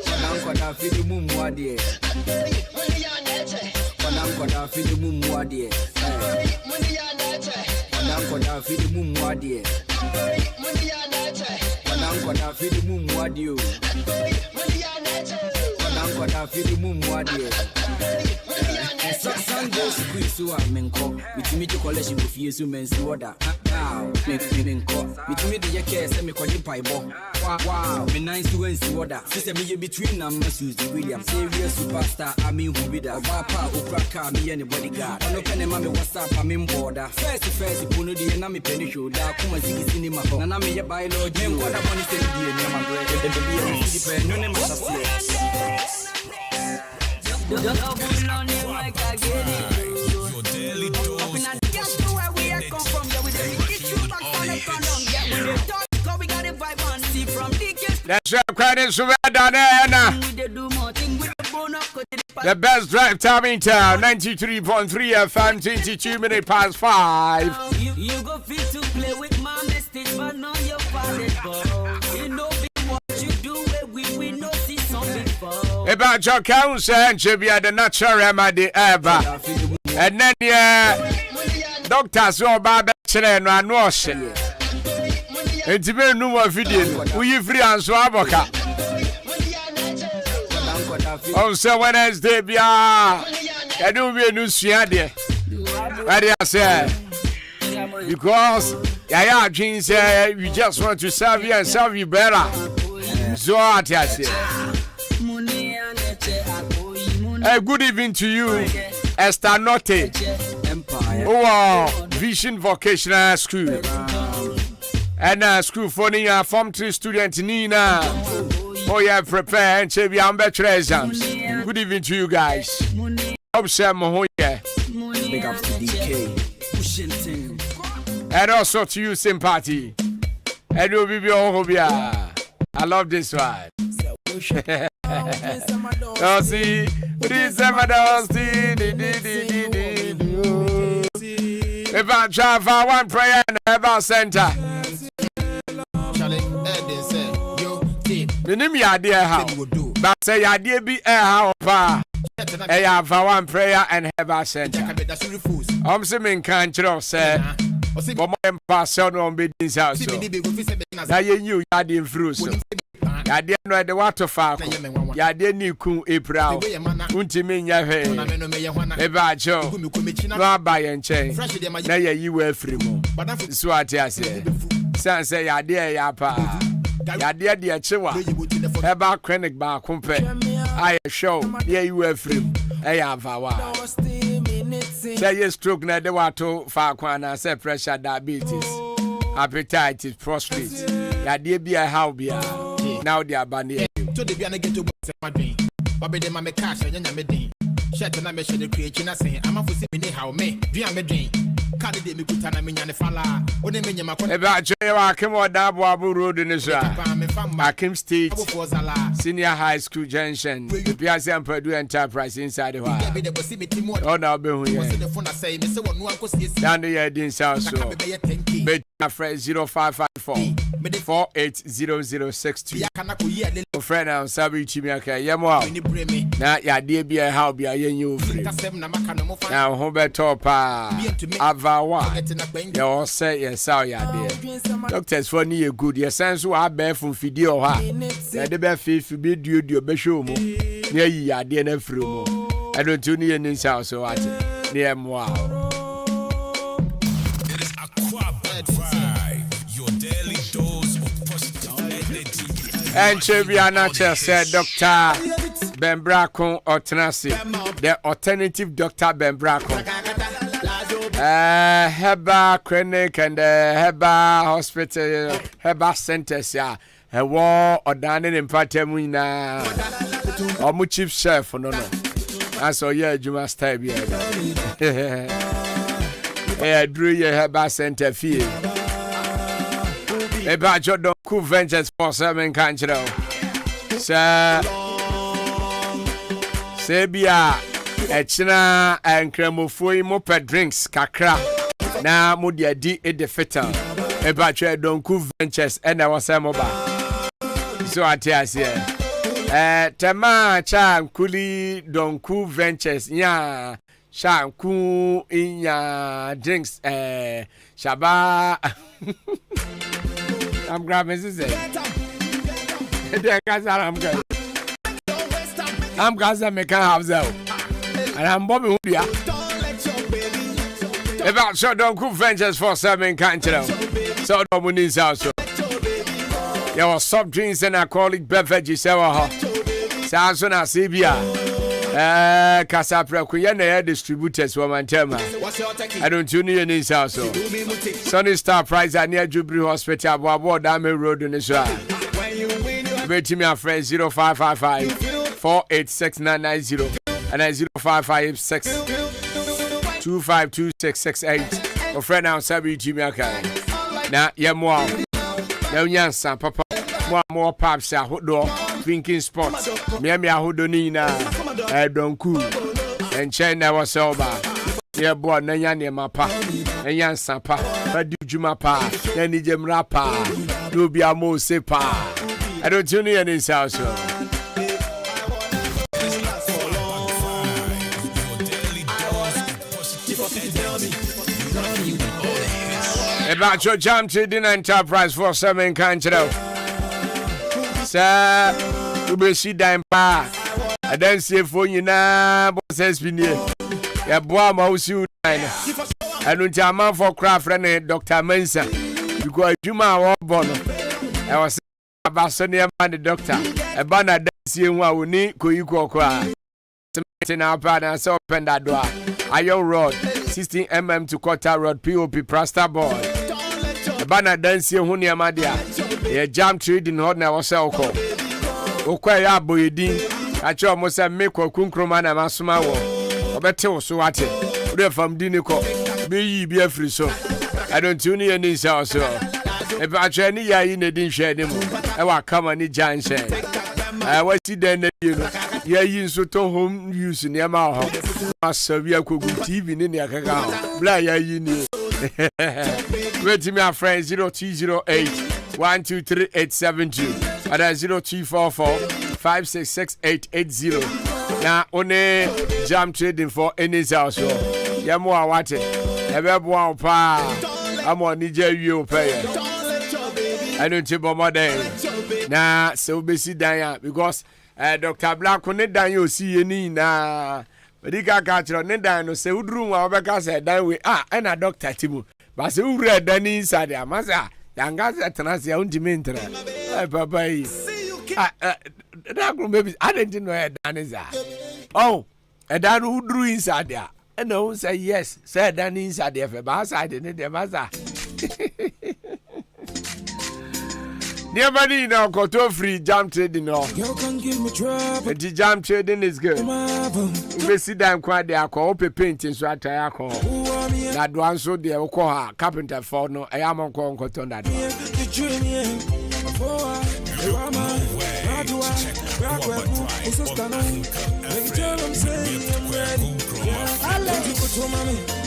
B: When I'm quite feel the moon wadie. When I'm quite feel the moon wadie. When I'm quite feel the moon wadie. When I'm quite feel the moon wadie. Kwada fili mumwadie Sunday school so amenko mitimi to college with yesu mensi order me menko mitimi de yeke se me kwaji paibo wow me nice to ensi order say me between them Susie Williams serious superstar I mean who be that papaokraka me any bodyguard no pene ma me WhatsApp I mean border first puno de na me penny show da kuma zigi cinema ho na me ye biology me kwada money say die me ma bread e be be depend no ne ma say your daily dose. Up in a dance to where we are come from. Yeah, we get you back on the condom. Yeah, we dey talk, cause we got a vibe on. See from DK.
A: That's right, credit to Diana. The best drive time in town, 93.3 FM, 22 minutes past 5.
Q: You go fit to play with my message, but not your father's ball. You know what you do, we know see something before.
A: About your counsel and should be at the natural remedy ever. And then, doctors are about children and washing. It's very new video. We free and so aboka. Also, Wednesday, I don't be a new Siadia. What I say? Because Yaya Jean said we just want to serve you and serve you better. So, I say. Good evening to you, Esther Notte, Vision Vocational School, and school for the Form 3 student Nina. Oh, yeah, prepare and say we are better exams. Good evening to you guys. Observe Mohoye. Big ups to DK. And also to you, Sympathy. And you'll be all I love this one. Oh, see, if I travel one prayer and Herbal Center. Minim ya dear how, but say ya dear be a how far. I have one prayer and Herbal Center. I'm saying can't you say, but my pass on business house. Now you knew ya didn't fruit. Ya didn't know the water fowl. Ya didn't cool April. Untimin ya hey. Eba Joe. No buy and change. Now you were free more. So I say. San say ya dear ya pa. Ya dear chewa. Eba clinic bar compare. I show. Yeah, you were free. I have a wow. Say you stroke na the water fowl say pressure diabetes. Hepatitis, prostate. Ya dear be a how be a. Now they are banning.
C: To the piano get to my dream. Bobby, the mamma cash and your meeting. Shet and I mentioned the creation. I say, I'm a for me how me. Dream me dream. Can't they be put on a minion falla? When they mean my
A: about I came on Dabu Road in Israel. Akim State Senior High School Junction. The Piazza and Purdue Enterprise inside the wall. Oh, now be here. Down the year in South Shore. Bet my friend 0554 480062. Friend, I'm sorry to me. Okay, Yamo. Now, ya dear be a how be a you free. Now, Hobert Topa Avawa. You all say, yes, sorry, dear. Doctors for near good. Your sense who are bare from video. Ha, the bare faith be due to your beshomo. Near ye are dear and frumo. I don't tune in in South so at near moi.
G: It is Aqua Vibe, your daily dose
A: And Chebiana said Dr. Ben Bracon Otenasi, the alternative Dr. Ben Bracon. Heba Clinic and Heba Hospital, Heba Centers, yeah. A war or dining in Patemina or my chief chef, no. I saw you must type here. I drew your Heba Center fee. About your Donku Ventures for 7 country. Sir Sebia, Echina and Cremofui Moped drinks, Kakra. Now, Mudia D. Edefeta. About your Donku Ventures and our Samoba. So I tell you, Tama Cham Kuli Donku Ventures, ya Sham Ku in ya drinks, Shaba. I'm grabbing this. I'm Gaza Mekan House out. And I'm Bobby Hudia. About shot Donku Ventures for 7 country. So Dominic's house. Your soft drinks and alcoholic beverages. Sounds on a CBA. Casapra Kuyana distributors for Mantema. I don't tune in his house. Sunny Star Prize at near Jubilee Hospital, Wabo Dame Road in Israel. Wait to me, a friend 0555 486 and 0556 252668. A friend now, Sabi Jimmy. Now, Yamwa. Now, Yansan, Papa. More paps are hot door, drinking spots. Miami Hodonina, Donku, and China was sober. Near boy, Nayani Mapa, and Yan Sapa, Padu Jumapa, Nanny Jem Rapa, Nubia Mo Sepa. I don't tune in this house. About your jam trading enterprise for 7 country. Sir, you be see dime pa. I don't see for you now, boss has been here. Ya boy, mouse you nine. I don't tell man for craft friend Dr. Mensa. You go a Juma or Bono. I was about Sunday man the doctor. A banner dancing one we need Kuyuko cry. In our partner, so open that door. Iron rod, 16 mm to quarter rod, POP, plaster board. A banner dancing Hunia Madia. A jam trading hot now was so called. Okwaya Boydin. I try almost a make or Kunkroma and Masuma. Obeto so what it. We're from Dinico. Be a free so. I don't tune in this house. If I try any ya in the din share them, I will come on the giant share. I was see then, you know. Yeah, you so to home use in your mouth. Severe cook TV in your account. Blah, yeah, you need. Wait to me, our friend 0208 123 and 0244 566880. Now, only jam trading for any house. Yamua what it. Ever one pa. I'm on Nigeria pay. I don't tip on my day. Nah, so busy Diane because Dr. Black on it down you see any na. But he got catch on it down. Say, would room our back said that way. And a doctor Timu. But who read the inside there, Massa? Young guys at Tanasia on Dimentra. Papa. That maybe I didn't know that is that. Oh, and that who drew inside there. And no say yes, said that inside there for outside in the Massa. Nobody now got to free jam trading. No, the jam trading is good. We see them quite there. Call painting so I try call that one. So they will call her carpenter for no. I am on call on that.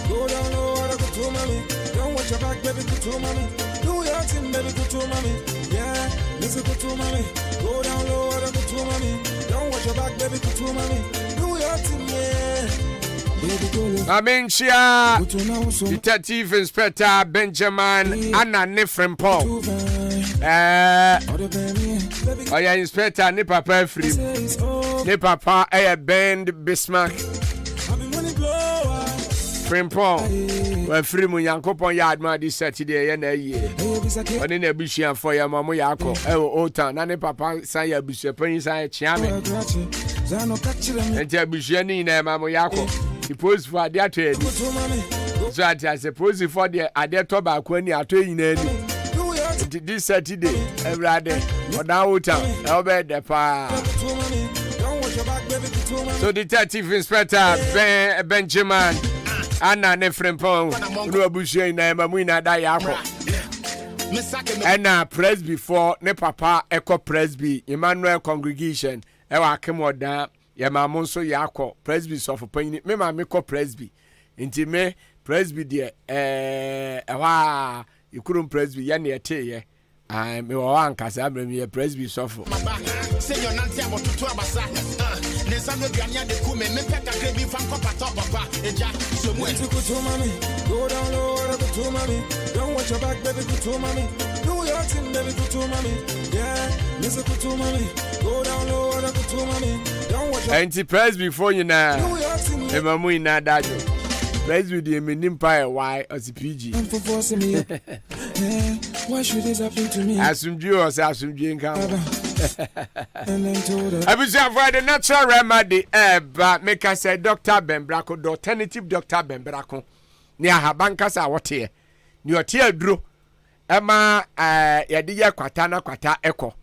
A: Go down low, go to mommy. Don't watch your back, baby, go to mommy. Do your thing, baby, go to mommy. Yeah, listen, go to mommy. Go down low, go to mommy. Don't watch your back, baby, go to mommy. Do your thing, yeah. Amincia, Detective Inspector Benjamin Anna Nifrim Paul. Oh, yeah, Inspector Nipapa Free. Nipapa Air Band Bismarck. Frimpong. When free mu Yankopon yard ma this Saturday ye na ye. Oni na bushia for ya mamu yako. Old town na ne papa san ya bushia pan san chiame. Enti bushia ni na mamu yako. He pose for dia trade. So I suppose for the ade to ba ko ni ato yin na ni. This Saturday every day. Oda old town. E obe de pa. So Detective Inspector Benjamin Anna ne Frimpong no abushia na mamu na da yako. And Presby for ne papa Echo Presby Emmanuel congregation ewa akemoda ya mamu so yako Presby so for pani me ma me ko Presby nti me Presby de ewa ikurum Presby ya na ete ye me wa ankasa abra me Presby so for
G: Senior Nancy abotutu abasa Nessa no bianya de kume me peka grebi fan ko pato papa eja so mu
M: to mommy go down low go to mommy don't watch your back baby go to mommy do your thing baby go to mommy yeah listen go to mommy go down low go to mommy don't watch your
A: anti press before you na e mamu ina dajo press with the minim pie why as PG
M: for forcing me why should this happen to me
A: asumdue or say asumdue nkan Abuja for the natural remedy make us say Dr. Bembrako the alternative Dr. Bembrako ni ahabanka sa wote ni ote aduro ema yade ya kwata na kwata eko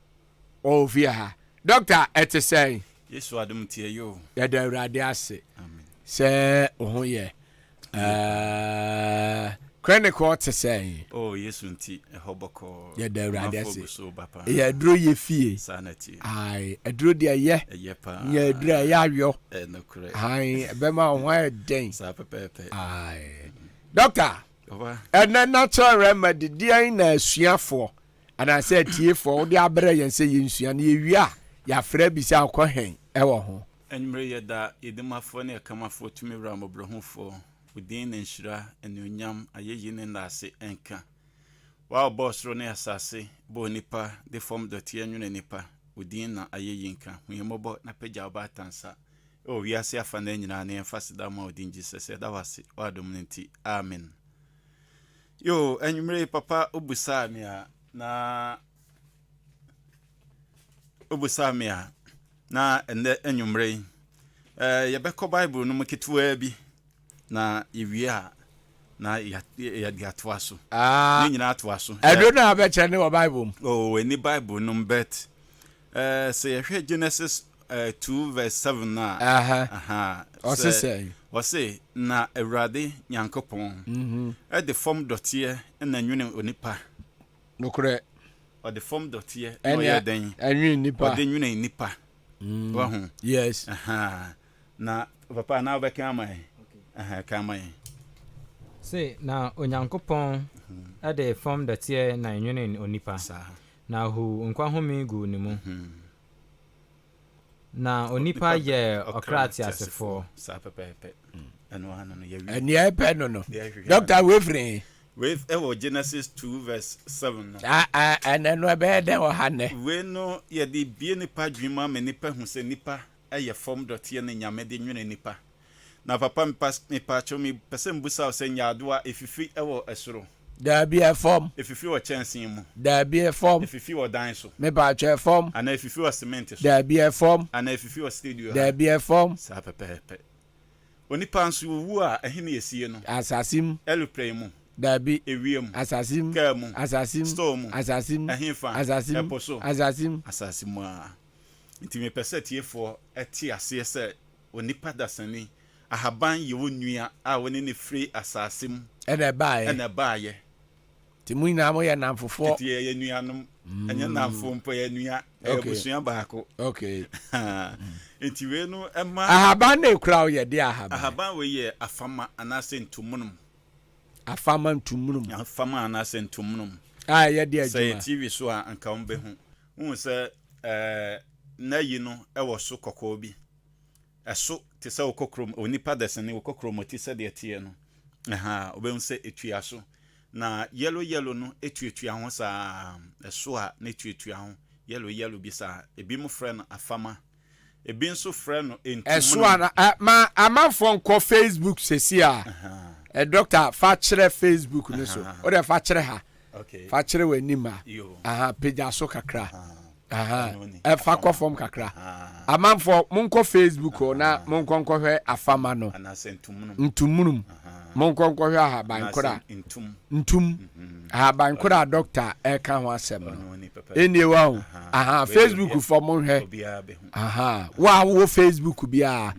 A: ovia ha Doctor etesay
H: Yesu adum tie yo
A: yade awrade ase amen se ohun ye Chronicle to say,
H: oh, yes, unti a hoboko,
A: yeah, the radiasi, yeah, drew ye fee,
H: sanity.
A: I drew dear, yeah, yeah, dry yario,
H: and no correct.
A: I, Bema, why dang,
H: Pepe.
A: Aye, Doctor, and then natural remedy, dear in a swear for, and I said, here for the aberray and say, you and you are, ya Fred beside Cohen, ever home.
H: And Maria that idema phone come for to me ram obrohun for. Within and shira and unyam a yin and lassie anchor. While boss rone assassi, bo nipa, the form the tian nipa, within a yinka, when you mobile na peja batansa. Oh, we are safe and then and faster within Jesus said, that was it, or dominanti. Amen. Yo, and you may papa ubusamia na ubusamia na and the enumray. Yabeko Bible no make it webi. Na iwia na ya gatwaso ni nyina atwaso
A: I don't know about channel Bible
H: oh any Bible no bet say Genesis 2 verse 7 na o say na Awurade Nyankopon e the form dotie na nwene onipa
A: no kure
H: o the form dotie no ya den
A: nwene nipa
H: o de nwene nipa wa hu
A: yes
H: na papa na obeka amai kamai
S: say na onyankopon ade form that here na nwene onipa na hu nkwa home gu ni mu na onipa ye okrati asefo
H: sa pepe eno anu no ye
A: eni epe no Dr. Wefrin
H: with Genesis 2 verse 7
A: and no be de o hane
H: we no ye de bie nipa dwuma me nipa hu se nipa eye form dot here na nyame de nwene nipa na papa me pacho me person busa o senya adoa efifi ewo esoro
A: da bi e form
H: efifi o chansen mu
A: da bi e form
H: efifi o dan so
A: me pacho e form
H: ana efifi o cement so
A: da bi e form
H: ana efifi o studio
A: da bi e form
H: sa pepe oni panso wu a ehine esie no
A: asasim
H: eluplay mu
A: da bi
H: ewiem
A: asasim
H: kamu
A: asasim
H: storm
A: asasim
H: ehimfa
A: asasim
H: eposo asasim a intime percent for eti ase se onipa dasani ahaban ye wonua a woni ne free asasim
A: ene baaye timu na mo ye namfofo
H: ti ye nuanom enye namfo mpo ye nua ebusua baako
A: okay
H: enti we no ema
A: ahaban na ekura ye de
H: ahaban we ye afama anase ntumunum
A: afama
H: anase ntumunum
A: ye de adwuma
H: say TV so a anka on behu hu se na yi no ewo so kokko bi eso te se okokrom onipa desene okokrom ti se de tie no obehu se etua so na yellow no etua ho sa eso a na etua ho yellow bi sa ebi mu friend afama ebi nso friend no entum
A: eso ma amafo nko Facebook sesi a doctor fa kyerɛ Facebook no so o de fa kyerɛ ha
H: okay
A: fa kyerɛ w'anima pagya so kakra fa kɔ fam kakra amanfo monkɔ Facebook o na monkɔ nkɔhwɛ afama no ntumunum monkɔ nkɔhwɛ ahabankora ntum ahabankora doctor ɛka ho asɛm no eniewa ho Facebook for monhwɛ wo Facebook bia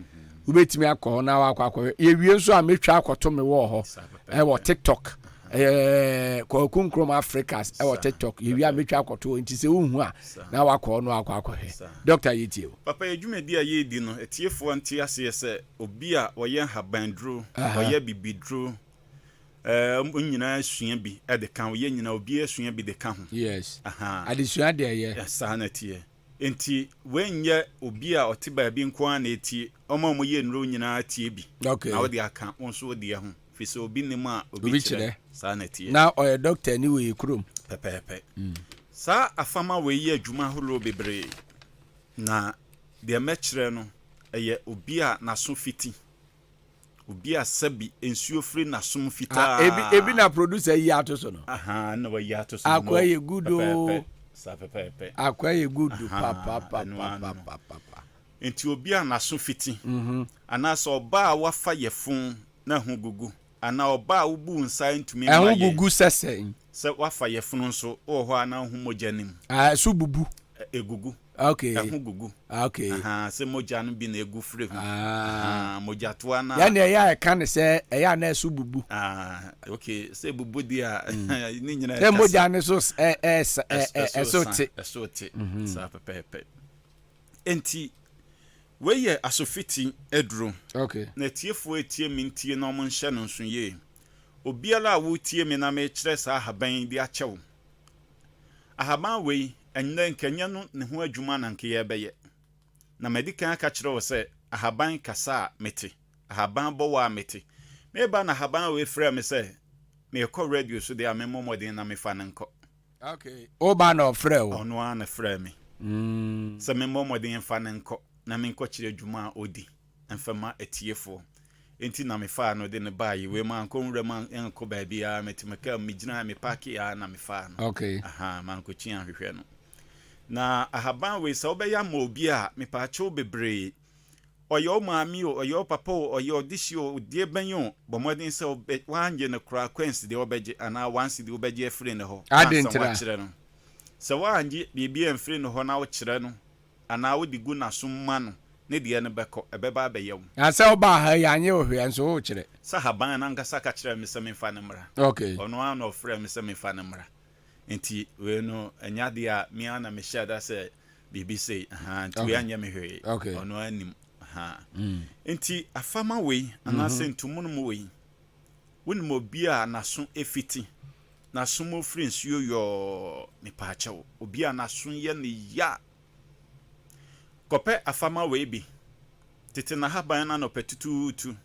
A: ubetimi akɔ na wakɔ yewie nso a metwa akɔto me wɔ hɔ ɛwɔ TikTok Kunkrum Africas ɛwɔ TikTok yewie a metwa akɔto nti sɛ wohu a na wakɔ no akɔ Dr. Yitio
H: papa edwumadi a yedi no etiefo nti ase sɛ obi a wɔyɛ habandro wɔyɛ bibidro nyina sua bi ɛde kan wɔyɛ nyina obi asua bi de kan ho
A: yes adesua de ɛyɛ
H: saa na tie enti wenye obi a ɔte baabi nko a na etie ɔma mo yɛ nro nyina tie bi na wɔde aka wonso wɔde ho fi sɛ obi nim a obi kyerɛ saa na tie
A: na ɔyɛ doctor ni wɔ kurom
H: pɛpɛpɛ saa afama wɔ yɛ adwuma horo bebree na de mɛkyerɛ no ɛyɛ obi a naso fiti obi a sabi ensuo free nasom fitaa
A: ebi na producer yi ato so no
H: na wɔ yi ato so
A: akwa ye gudo
H: sa pɛpɛpɛ
A: akwa ye gudo papa
H: enti obi a naso fiti anaasɛ ɔba a wafa yɛfon na ho gugu ana ɔba a wobu nsa ntumi ma
A: yɛ gugu sɛsɛn
H: sɛ wafa yɛfon nso wɔ hɔ ana ho mogya nim
A: so bubu
H: egugu
A: okay
H: ho gugu
A: okay
H: sɛ mogya no bi na egu frɛ ho mogya to ana
A: ya na ɛyɛ ka ne sɛ ɛyɛ na so bubu
H: okay sɛ bubu dia ni nyina
A: sɛ mogya ne so ɛsote
H: sa pɛpɛpɛ enti weyɛ asofiti eduro
A: okay
H: na tiefo etie mintie na ɔmo nhyɛ no nso ye obiala a wotie me na me kyerɛ saa haban bi akyɛw ahaban wei ɛnna nkanya no ne ho adwuma na nkeye bɛyɛ na medikan aka kyerɛ wo sɛ ahaban kasa mete ahaban bɔwa mete me ba na ahaban wei frɛ me sɛ me kɔ radio so de amemo modern na me fa ne nkɔ
A: okay o ba na frɛ wo
H: ɔno a na frɛ me sɛ me modern fa ne nkɔ na me nkɔ kyerɛ adwuma a odi mfama etiefo enti na me fa no de ne bayi we man ko nwura man enko ba bia metimeka me gina me park ya na me fa no
A: okay
H: man ko tia hwehwɛ no na ahaban we sɛ obeya ma obi a me pa acho bebre oyo maami o oyo papa o oyo dishi o die banyo bomodin sɛ wanje ne kra quensi de obegye ana wansi de obegye afre ne ho
A: adentra
H: sɛ wanje bibia afre ne ho na wo kyerɛ no ana wo digu na somma no ne de ne bɛkɔ ɛbɛba bɛyɛw
A: asɛ oba ha ya anye ohwe nso wo kyerɛ
H: sɛ haban na nkasa ka kyerɛ me sɛ me fa ne mra
A: okay
H: ɔno an ofrɛ me sɛ me fa ne mra enti we no anya de a me ana me hyɛ da sɛ bibi sei nti we anya me hwe ɔno anim enti afama wei ana sɛ ntumu no wei wonim obi a naso efiti naso mo frɛ nsuo yo me pa akyɛw obi a naso yɛ ne ya kɔpɛ afama wei bi tete na haban na no petututu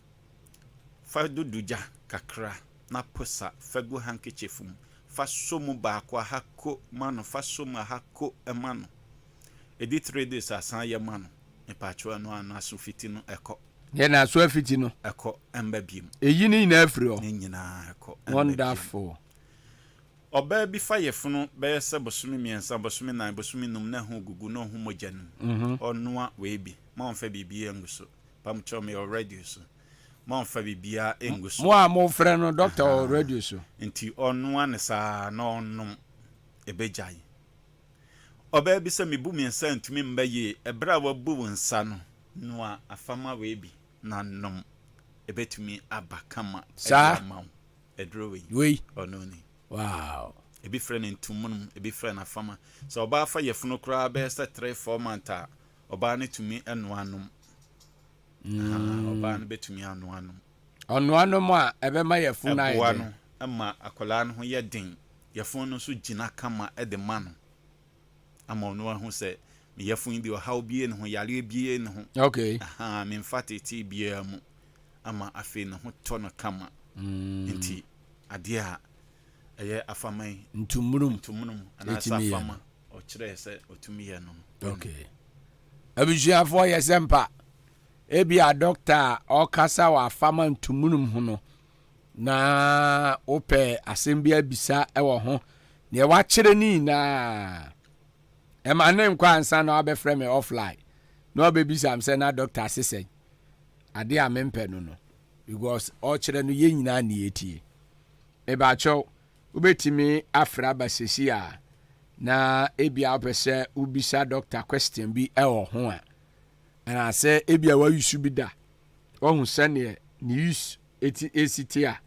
H: fa duduja kakra na posa fagu handkerchief mu fa somu ba kwa hako mano fa somu hako emano edi 3 days asan ye mano me pacho no anaso fiti no ekɔ
A: ye na so afiti no
H: ekɔ emba biem
A: eyi ni na afiri o
H: ni nyina ekɔ
A: wonderful
H: oba bi fa yefunu be sɛ bosumi miensa bosumi nan bosumi num na ho gugu no ho mogya num ɔnoa we bi ma onfa bibia nguso pam cho me already so ma onfa bibia enguso
A: mo a mo frɛ no doctor already so
H: nti ɔnoa ne saa na ɔnum ebegyae oba bi sɛ mebu miensa ntumi mbaye ebra wa bu nsa no no a afama we bi na nom ebetumi abakama
A: edama
H: edro
A: we
H: ɔnoni
A: wow
H: ebi frɛ ne ntumunum ebi frɛ na fama so oba fa yefunu kra be sɛ 3-4 months oba ne tumi enoanom oba ne betumi anoanom
A: ɔnoanom a ɛbɛma yefunu ayɛ
H: no ama akola no ho yɛ den yefunu no so gina kama de ma no ama ɔno ho sɛ me yefunu bi ɔhaw bie ne ho yare bie ne ho
A: okay
H: me mfatete bie mu ama afi ne ho tɔ no kama nti ade a ɛyɛ afamai
A: ntumrum
H: anasa afama ɔkyerɛ sɛ otumi yɛ no
A: okay abusuafo yɛ sempa ebi a doctor ɔkasa wa afama ntumrum ho no na ope asɛm bi abisa ɛwɔ ho ne wakyerɛ ni na ɛma ne nkwa ansa na wabɛfrɛ me offline na wabɛbisa am sɛ na doctor asesɛ ade a mempɛ no because ɔkyerɛ no yɛ nyinaa ne yɛtie ɛbaakyɛw wobɛtumi afra basesi a na ebia wopɛ sɛ wobisa doctor question bi ɛwɔ ho a ɛna sɛ ebia wayusu bi da ɔhu sɛneɛ ne use ɛsiti a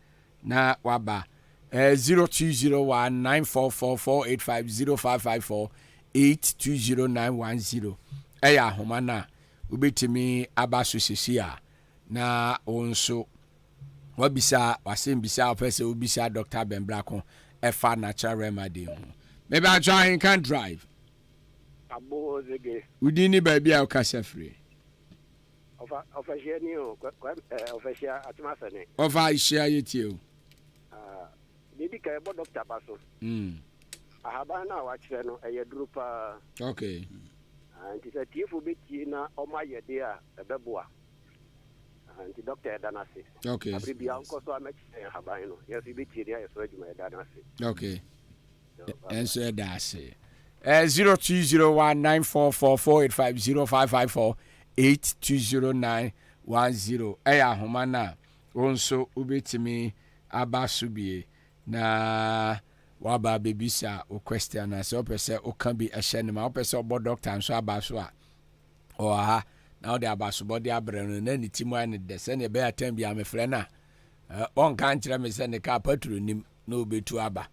A: na waba 02019444850554 820910 ɛyɛ ahoma no a wobɛtumi aba so sesi a na wo nso wabisa wasɛm bisa wopɛ sɛ wobisa Dr. Benbrako ɛfa natural remedy ho maybe I try and can drive
I: abo zege
A: udini baabi a wokasa firi
I: ofashia ni ofashia atmasane
A: ofa ishia yetio
I: bibi ka ebo doctor baso ahaba na wachire no eye drupa
A: okay
I: anti sa tiefo beti na oma yede a ebeboa anti doctor danase
A: okay
I: abribi anko so amechi ahaba no yes beti dia yeso adwuma danase
A: okay enso danase 02019444850554 820910 ɛyɛ ahoma na wo nso wobɛtumi aba so bie na waba bebisa o question na sɛ wopɛ sɛ woka bi ɛhyɛ no ma wopɛ sɛ ɔbɔ doctor nso aba so a ɔha na wode aba so bɔde abrɛ no na ne ti mu ayɛ ne dɛ sɛneɛ ɛbɛyɛ tam bi a mefrɛ no a ɔnka nkyerɛ me sɛ ne ka patro nim na wobɛtu aba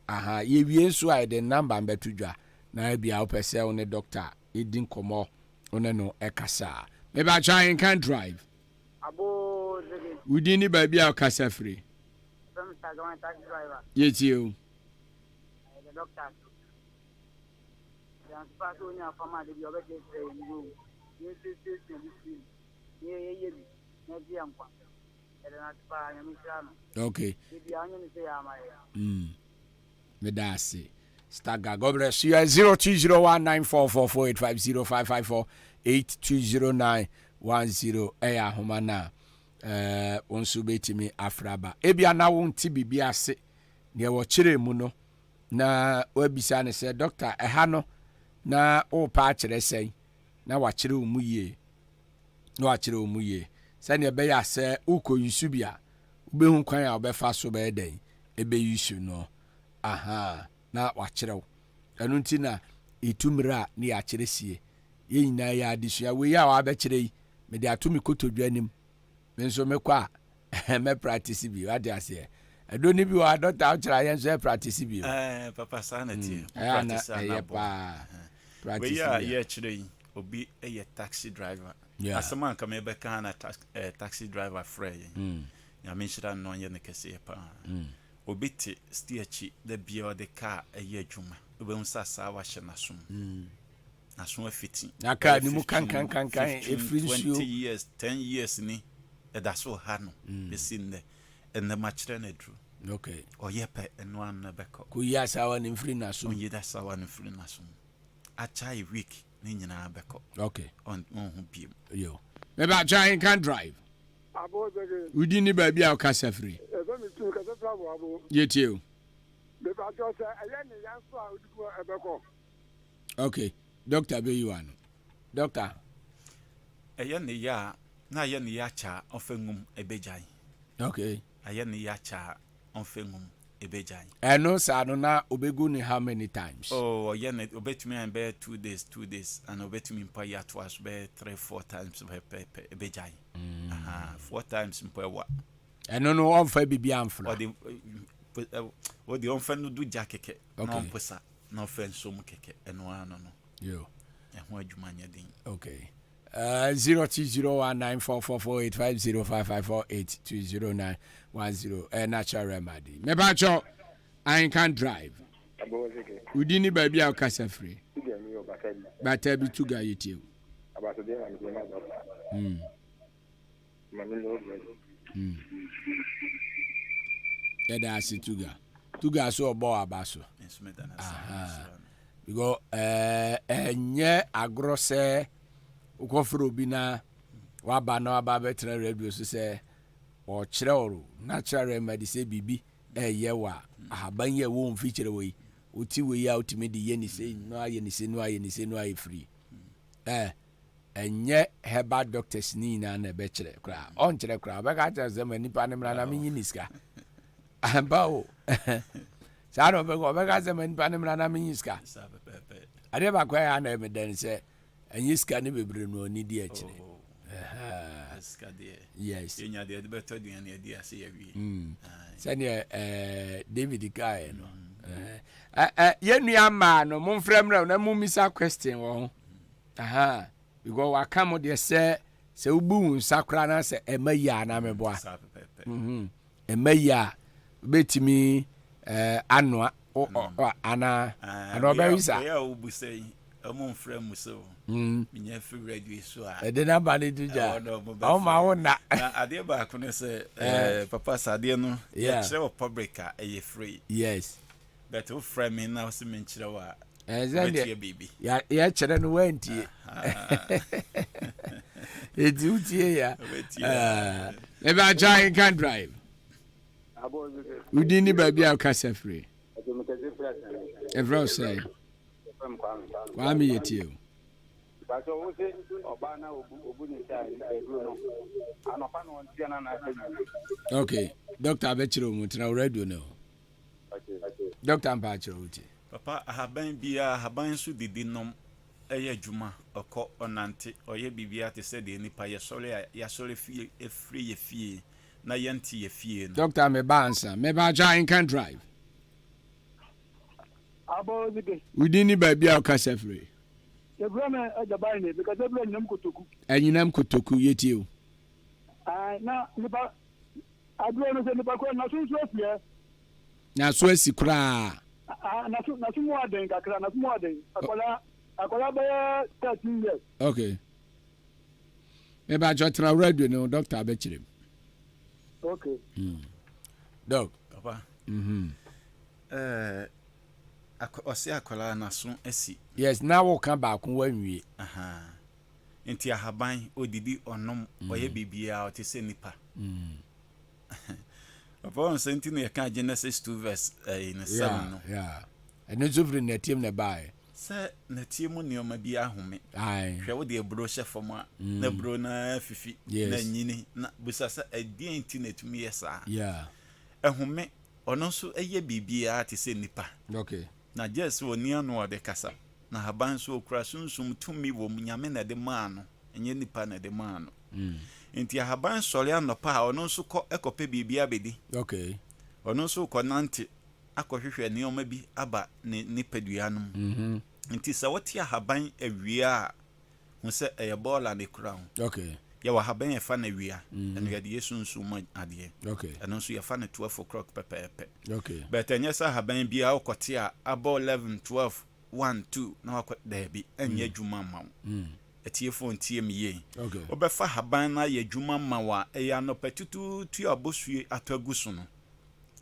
A: aha yɛwie nso a yɛde number mbɛto dwa na bia wopɛ sɛ wo ne doctor ɛdi nkɔmmɔ wo ne no ɛkasa maybe I try and can drive
I: abo zege
A: wudi ni baabi a wokasa firi
I: from Tagawan taxi driver
A: yɛtio
I: the doctor yan pato ni afama de bi obete say you yes ye na bi ankwa ele na pa ya mi sano
A: okay
I: bi anyo ni say amaye
A: me da se Stagger, God bless you. 02019444850554 820910. Eya homana. Onsu betimi afraba. Ebia na wonti bibi ase. Ne wo kire mu no. Na wabisa ne se doctor eha no na o pa kire sei. Na wa kire mu ye. Na wa kire mu ye. Se ne be ya se uko yusu bia. Ubehu kwan a obefa so be den. Ebe yusu no. Aha. Na wakyerɛw ɛno nti na etumira ne yakyerɛ sie yɛ nyinaa yɛ adesua we ya wabɛkyerɛ yi me de ato me kotodwa nim me nso mekɔ a me practice bi wade aseɛ ɛdo ne bi wɔ adɔta wokyerɛ yɛn nso practice bi
H: papa sanity
A: practice na pa
H: practice we ya kyerɛ yi obi ɛyɛ taxi driver asɛm anka me bɛka na taxi driver frɛ yɛn ya me nhyira no yɛ ne kɛseɛ pa obiti stiachi the bio de car eye adwuma obehu sasa wa hye nasom nasom afiti
A: aka ni mu kan every
H: 20 years 10 years ni edaso ha no besinde enne machire na dru
A: okay
H: oyepe eno an na beko
A: ku ya sawa ni free nasom
H: onye da sawa ni free nasom achai week ni nyina beko
A: okay
H: on hu biem
A: yo me ba try can drive
I: abo zege
A: udi ni ba bia o kasa free yetio okay doctor be you ano doctor
H: ayane ya na ayane ya cha ofengum ebejai
A: okay
H: ayane ya cha ofengum ebejai
A: eno sa no na obegu ni how many times
H: oh ayane obetumi an be 2 days and obetumi mpa ya twice be 3-4 times be ebejai aha 4 times mpa wa
A: eno no on fa bibia amfra
H: o de on fa no du jakeke no posa no fa nso mu keke eno ano no
A: yo
H: ho adwuma nya din
A: okay 02019444850554820910 natural remedy me ba cho I can drive udini ba bia o kasa free bata bi tuga yetio
I: abaso de am de ma
A: yada asi tuga so obo abaso because enye agrose ukofro bi na waba na waba betra radio so say or chiro natural remedy say bibi yewa ahaban ye won feature we uti we ya ultimate ye ni say no aye ni say no aye ni say no aye free enye herbal doctors ni na na be kire kra on kire kra be ka tell them nipa ne mra na me nyiniska amba o sa no be go be ka them nipa ne mra na me nyiniska ade ba kwa ya na me den say enyiska ne bebre no ni di a kire yes
H: yenya de better than the idea say we
A: sanya David Kai no yenu ama no mo mfremra na mo misa question wo aha because wa come de say ubu nsakra na say emaya na meboa emaya betimi anoa ana obewisa
H: ya ubu say amon frem so minya free radio so a
A: de na ba ne duja o ma wona
H: na ade ba ko ne say papa sade no ya kire public a e free
A: yes
H: but o frame na o se men kire wa
A: baby ya kire no wantie e dutie ya e ba try can drive udini baby a kasa free every say Kwame yetio
K: Baso wo se obana obu ni sai eduro no anofa no ntia na na
A: okay doctor abechiro mu tina radio no doctor ambachiro uti
H: papa ahaban bia ahaban su didi nom eye adwuma okọ onante oye bibia te se de nipa ye sole fie efri ye fie na yenti ye fie no
A: doctor me bansa me ba try can drive
K: abo zige
A: udini baby a kasa free
K: Ebrame ajabai ne because ebrame nyam kotoku
A: anyinam kotoku yetio
K: na nipa adro no se nipa ko na sunsu afie
A: na so asi kura
K: na sumu aden kakra na sumu aden akola be 13 years
A: okay me ba jotra radio no doctor abechirem
K: okay
A: doc
H: papa Osi akola na so asi
A: yes na wo kan ba kun wanwie
H: aha enti ahaban odidi onom oye bibia o te se nipa Papa senti no kan Genesis 2 verse in 7 no
A: yeah eno zovre na tiem na bae
H: se na tiem ni o ma bi ahome
A: ai
H: hwe wo de bro chef ma na bro na fifi na nyini na busasa adien enti na tumi yesa
A: yeah
H: ehome ono so eye bibia te se nipa
A: okay
H: na just woni anu de kasa na haban so okura sunsum tumi wo nyame na de maano enye nipa na de maano enti haban sole anopa ono so ko ekope bibia bedi
A: okay
H: ono so ko nante akohwehwe ne oma bi aba ne nipaduanum enti sa woti haban awia hu se eye bola ne crown
A: okay
H: ya wa haban e fa na wia enu ya de yesunsum ade
A: okay
H: eno so ya fa na 12 o'clock pepepe
A: okay
H: but enye sa haban bia okote a abo 11 12 1 2 na wakọ dabi enye adwuma ma etie phone tie miye
A: okay
H: obefa haban na ye adwuma ma wa eya no petutu tu abosue ataguso no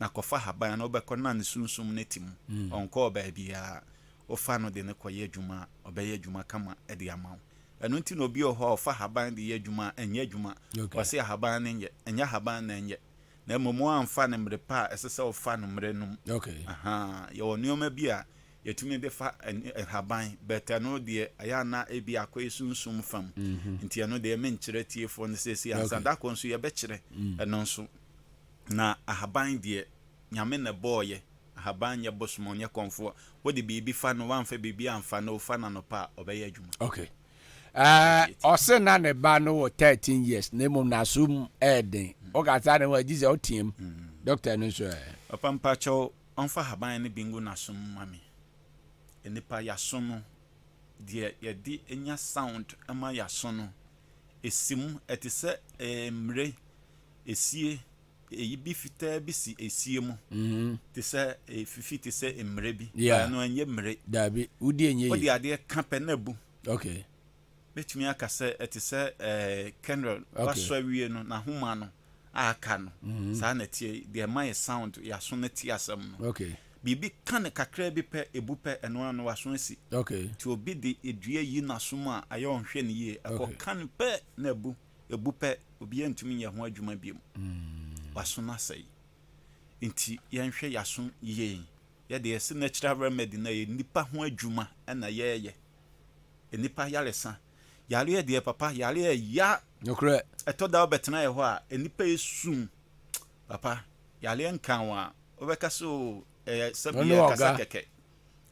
H: na kofa haban na obekọ na ne sunsum netim onko ba bia ofa no de ne koye adwuma obeye adwuma kama e de ama enu nti no obi oho ofa haban de ye adwuma enye adwuma wase haban ne enye haban na enye na momo amfa ne mre pa esese ofa no mre num
A: okay
H: aha ye onioma bia yetumi de fa haban beta no de aya na ebi akoy sunsum fam nti no de men kire tiefo no sesi asanda konso ye be kire eno nso na ahaban de nyame na boye ahaban ye bosmo nye konfo wo de bibi fa no wanfa bibi amfa no fa na no pa obeye adwuma
A: okay ose na ne ba no 13 years na mum na sum eden o ga ta ne wa jize o tim doctor no so
H: papa mpacho onfa haban ne bingu na sum mami enipa ya sono de ye di enya sound ama ya sono esim etise mre esie eyibi fita bi si esie mu tise fifi tise mre bi no enye mre
A: dabi udi enye
H: odi ade kampe na bu
A: okay
H: betumi akase etise Kendall waso awie no na homa no aka no sa na tie de my sound ya so na tie asem no
A: okay
H: bibi kan kakra bi pe ebu pe eno no waso asi
A: okay
H: ti obi de edua yi na so a ayo nhwe ne ye akọ kan pe na ebu pe obi antumi nyɛ ho adwuma biom waso na sɛe nti yɛnhwɛ yaso yie yɛde yɛse natural remedy na yɛ nipa ho adwuma ɛna yɛyɛ nipa yalesa yale yɛ deɛ papa yale yɛ ya
A: nokre
H: ɛtɔ da wobɛtena yɛ hɔ a nipa esum papa yale nkan wa wobɛka so sɛbi yɛ kasa kɛkɛ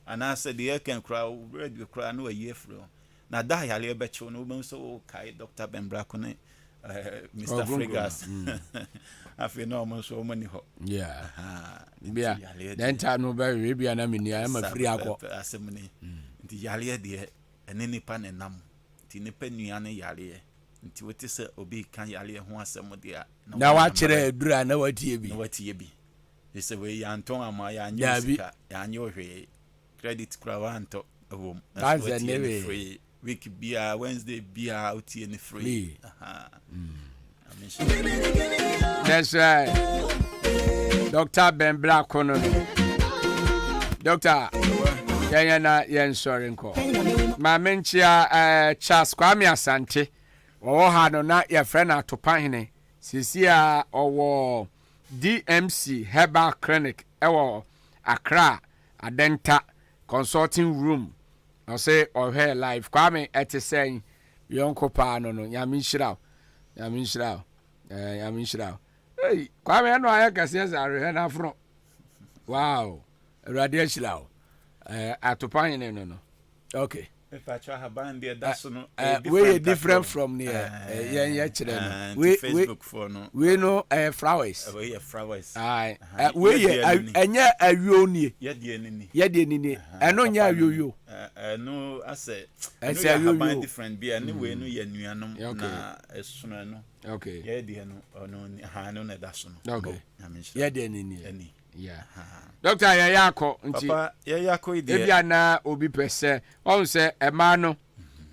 H: anaasɛ deɛ yɛkɛn kora radio kora na wayi afiri na da yale bɛkyew no wobɛhu sɛ wokae Dr. Ben Brako ne Mr. Fregas afei na ɔmo nso ɔmo ni hɔ
A: bia then time no bɛ bia na mini ama free akɔ
H: asɛm ne nti yale deɛ ɛne nipa ne nam nti nipa nua ne yale nti wote sɛ obi kan yale ho asɛm deɛ
A: na wakyerɛ adura na watie bi
H: sɛ we yanton ama ya anya sika ya anya ohwe credit kura wanto awom
A: that's the
H: free week bia Wednesday bia utie ni free
A: that's right Dr. Ben Brako no Doctor yana yen sorry nko ma menchia Charles Kwame Asante wo ha no na ye friend atopahene sisi a owo DMC Herbal Clinic ewo Accra Adenta Consulting Room I say or her live Kwame ete saying yonko pa no nyame nhyira hey Kwame no ayakase are na fro wow radio nhyira atopanye no okay
H: if I try haban there that's no
A: we different from there yeah chire no we
H: Facebook for no
A: we know flowers
H: we flowers
A: ai we enya awio nie
H: ye de
A: nini eno nya awio
H: no ase
A: awio
H: different be any we no ye nuanom na esono no
A: okay
H: ye de no ono ha no na that's no
A: okay ye de nini
H: yeah
A: Doctor Yayako nti
H: papa Yayako ide
A: ebia na obi pese on se ema no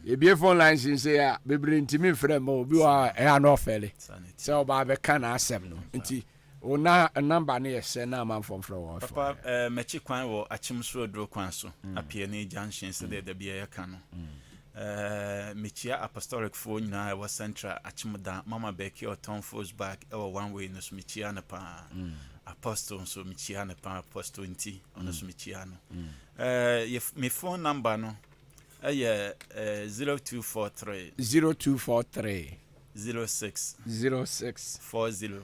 A: ebie phone lines nse ya bebre ntimi frɛ ma obi wa e no ofele se oba be ka na asem no nti ona number na yese na man from frɛ
H: papa mechi kwan wo achimsro dro kwan so apie na junction se de bia ya ka no mechia apostolic for nyina wa central achimda mama beki or Tom Foes back e one way no so mechia na pa apostle so michia na pa apostle nti ono so michia no my phone number no 0243
A: 06
H: 40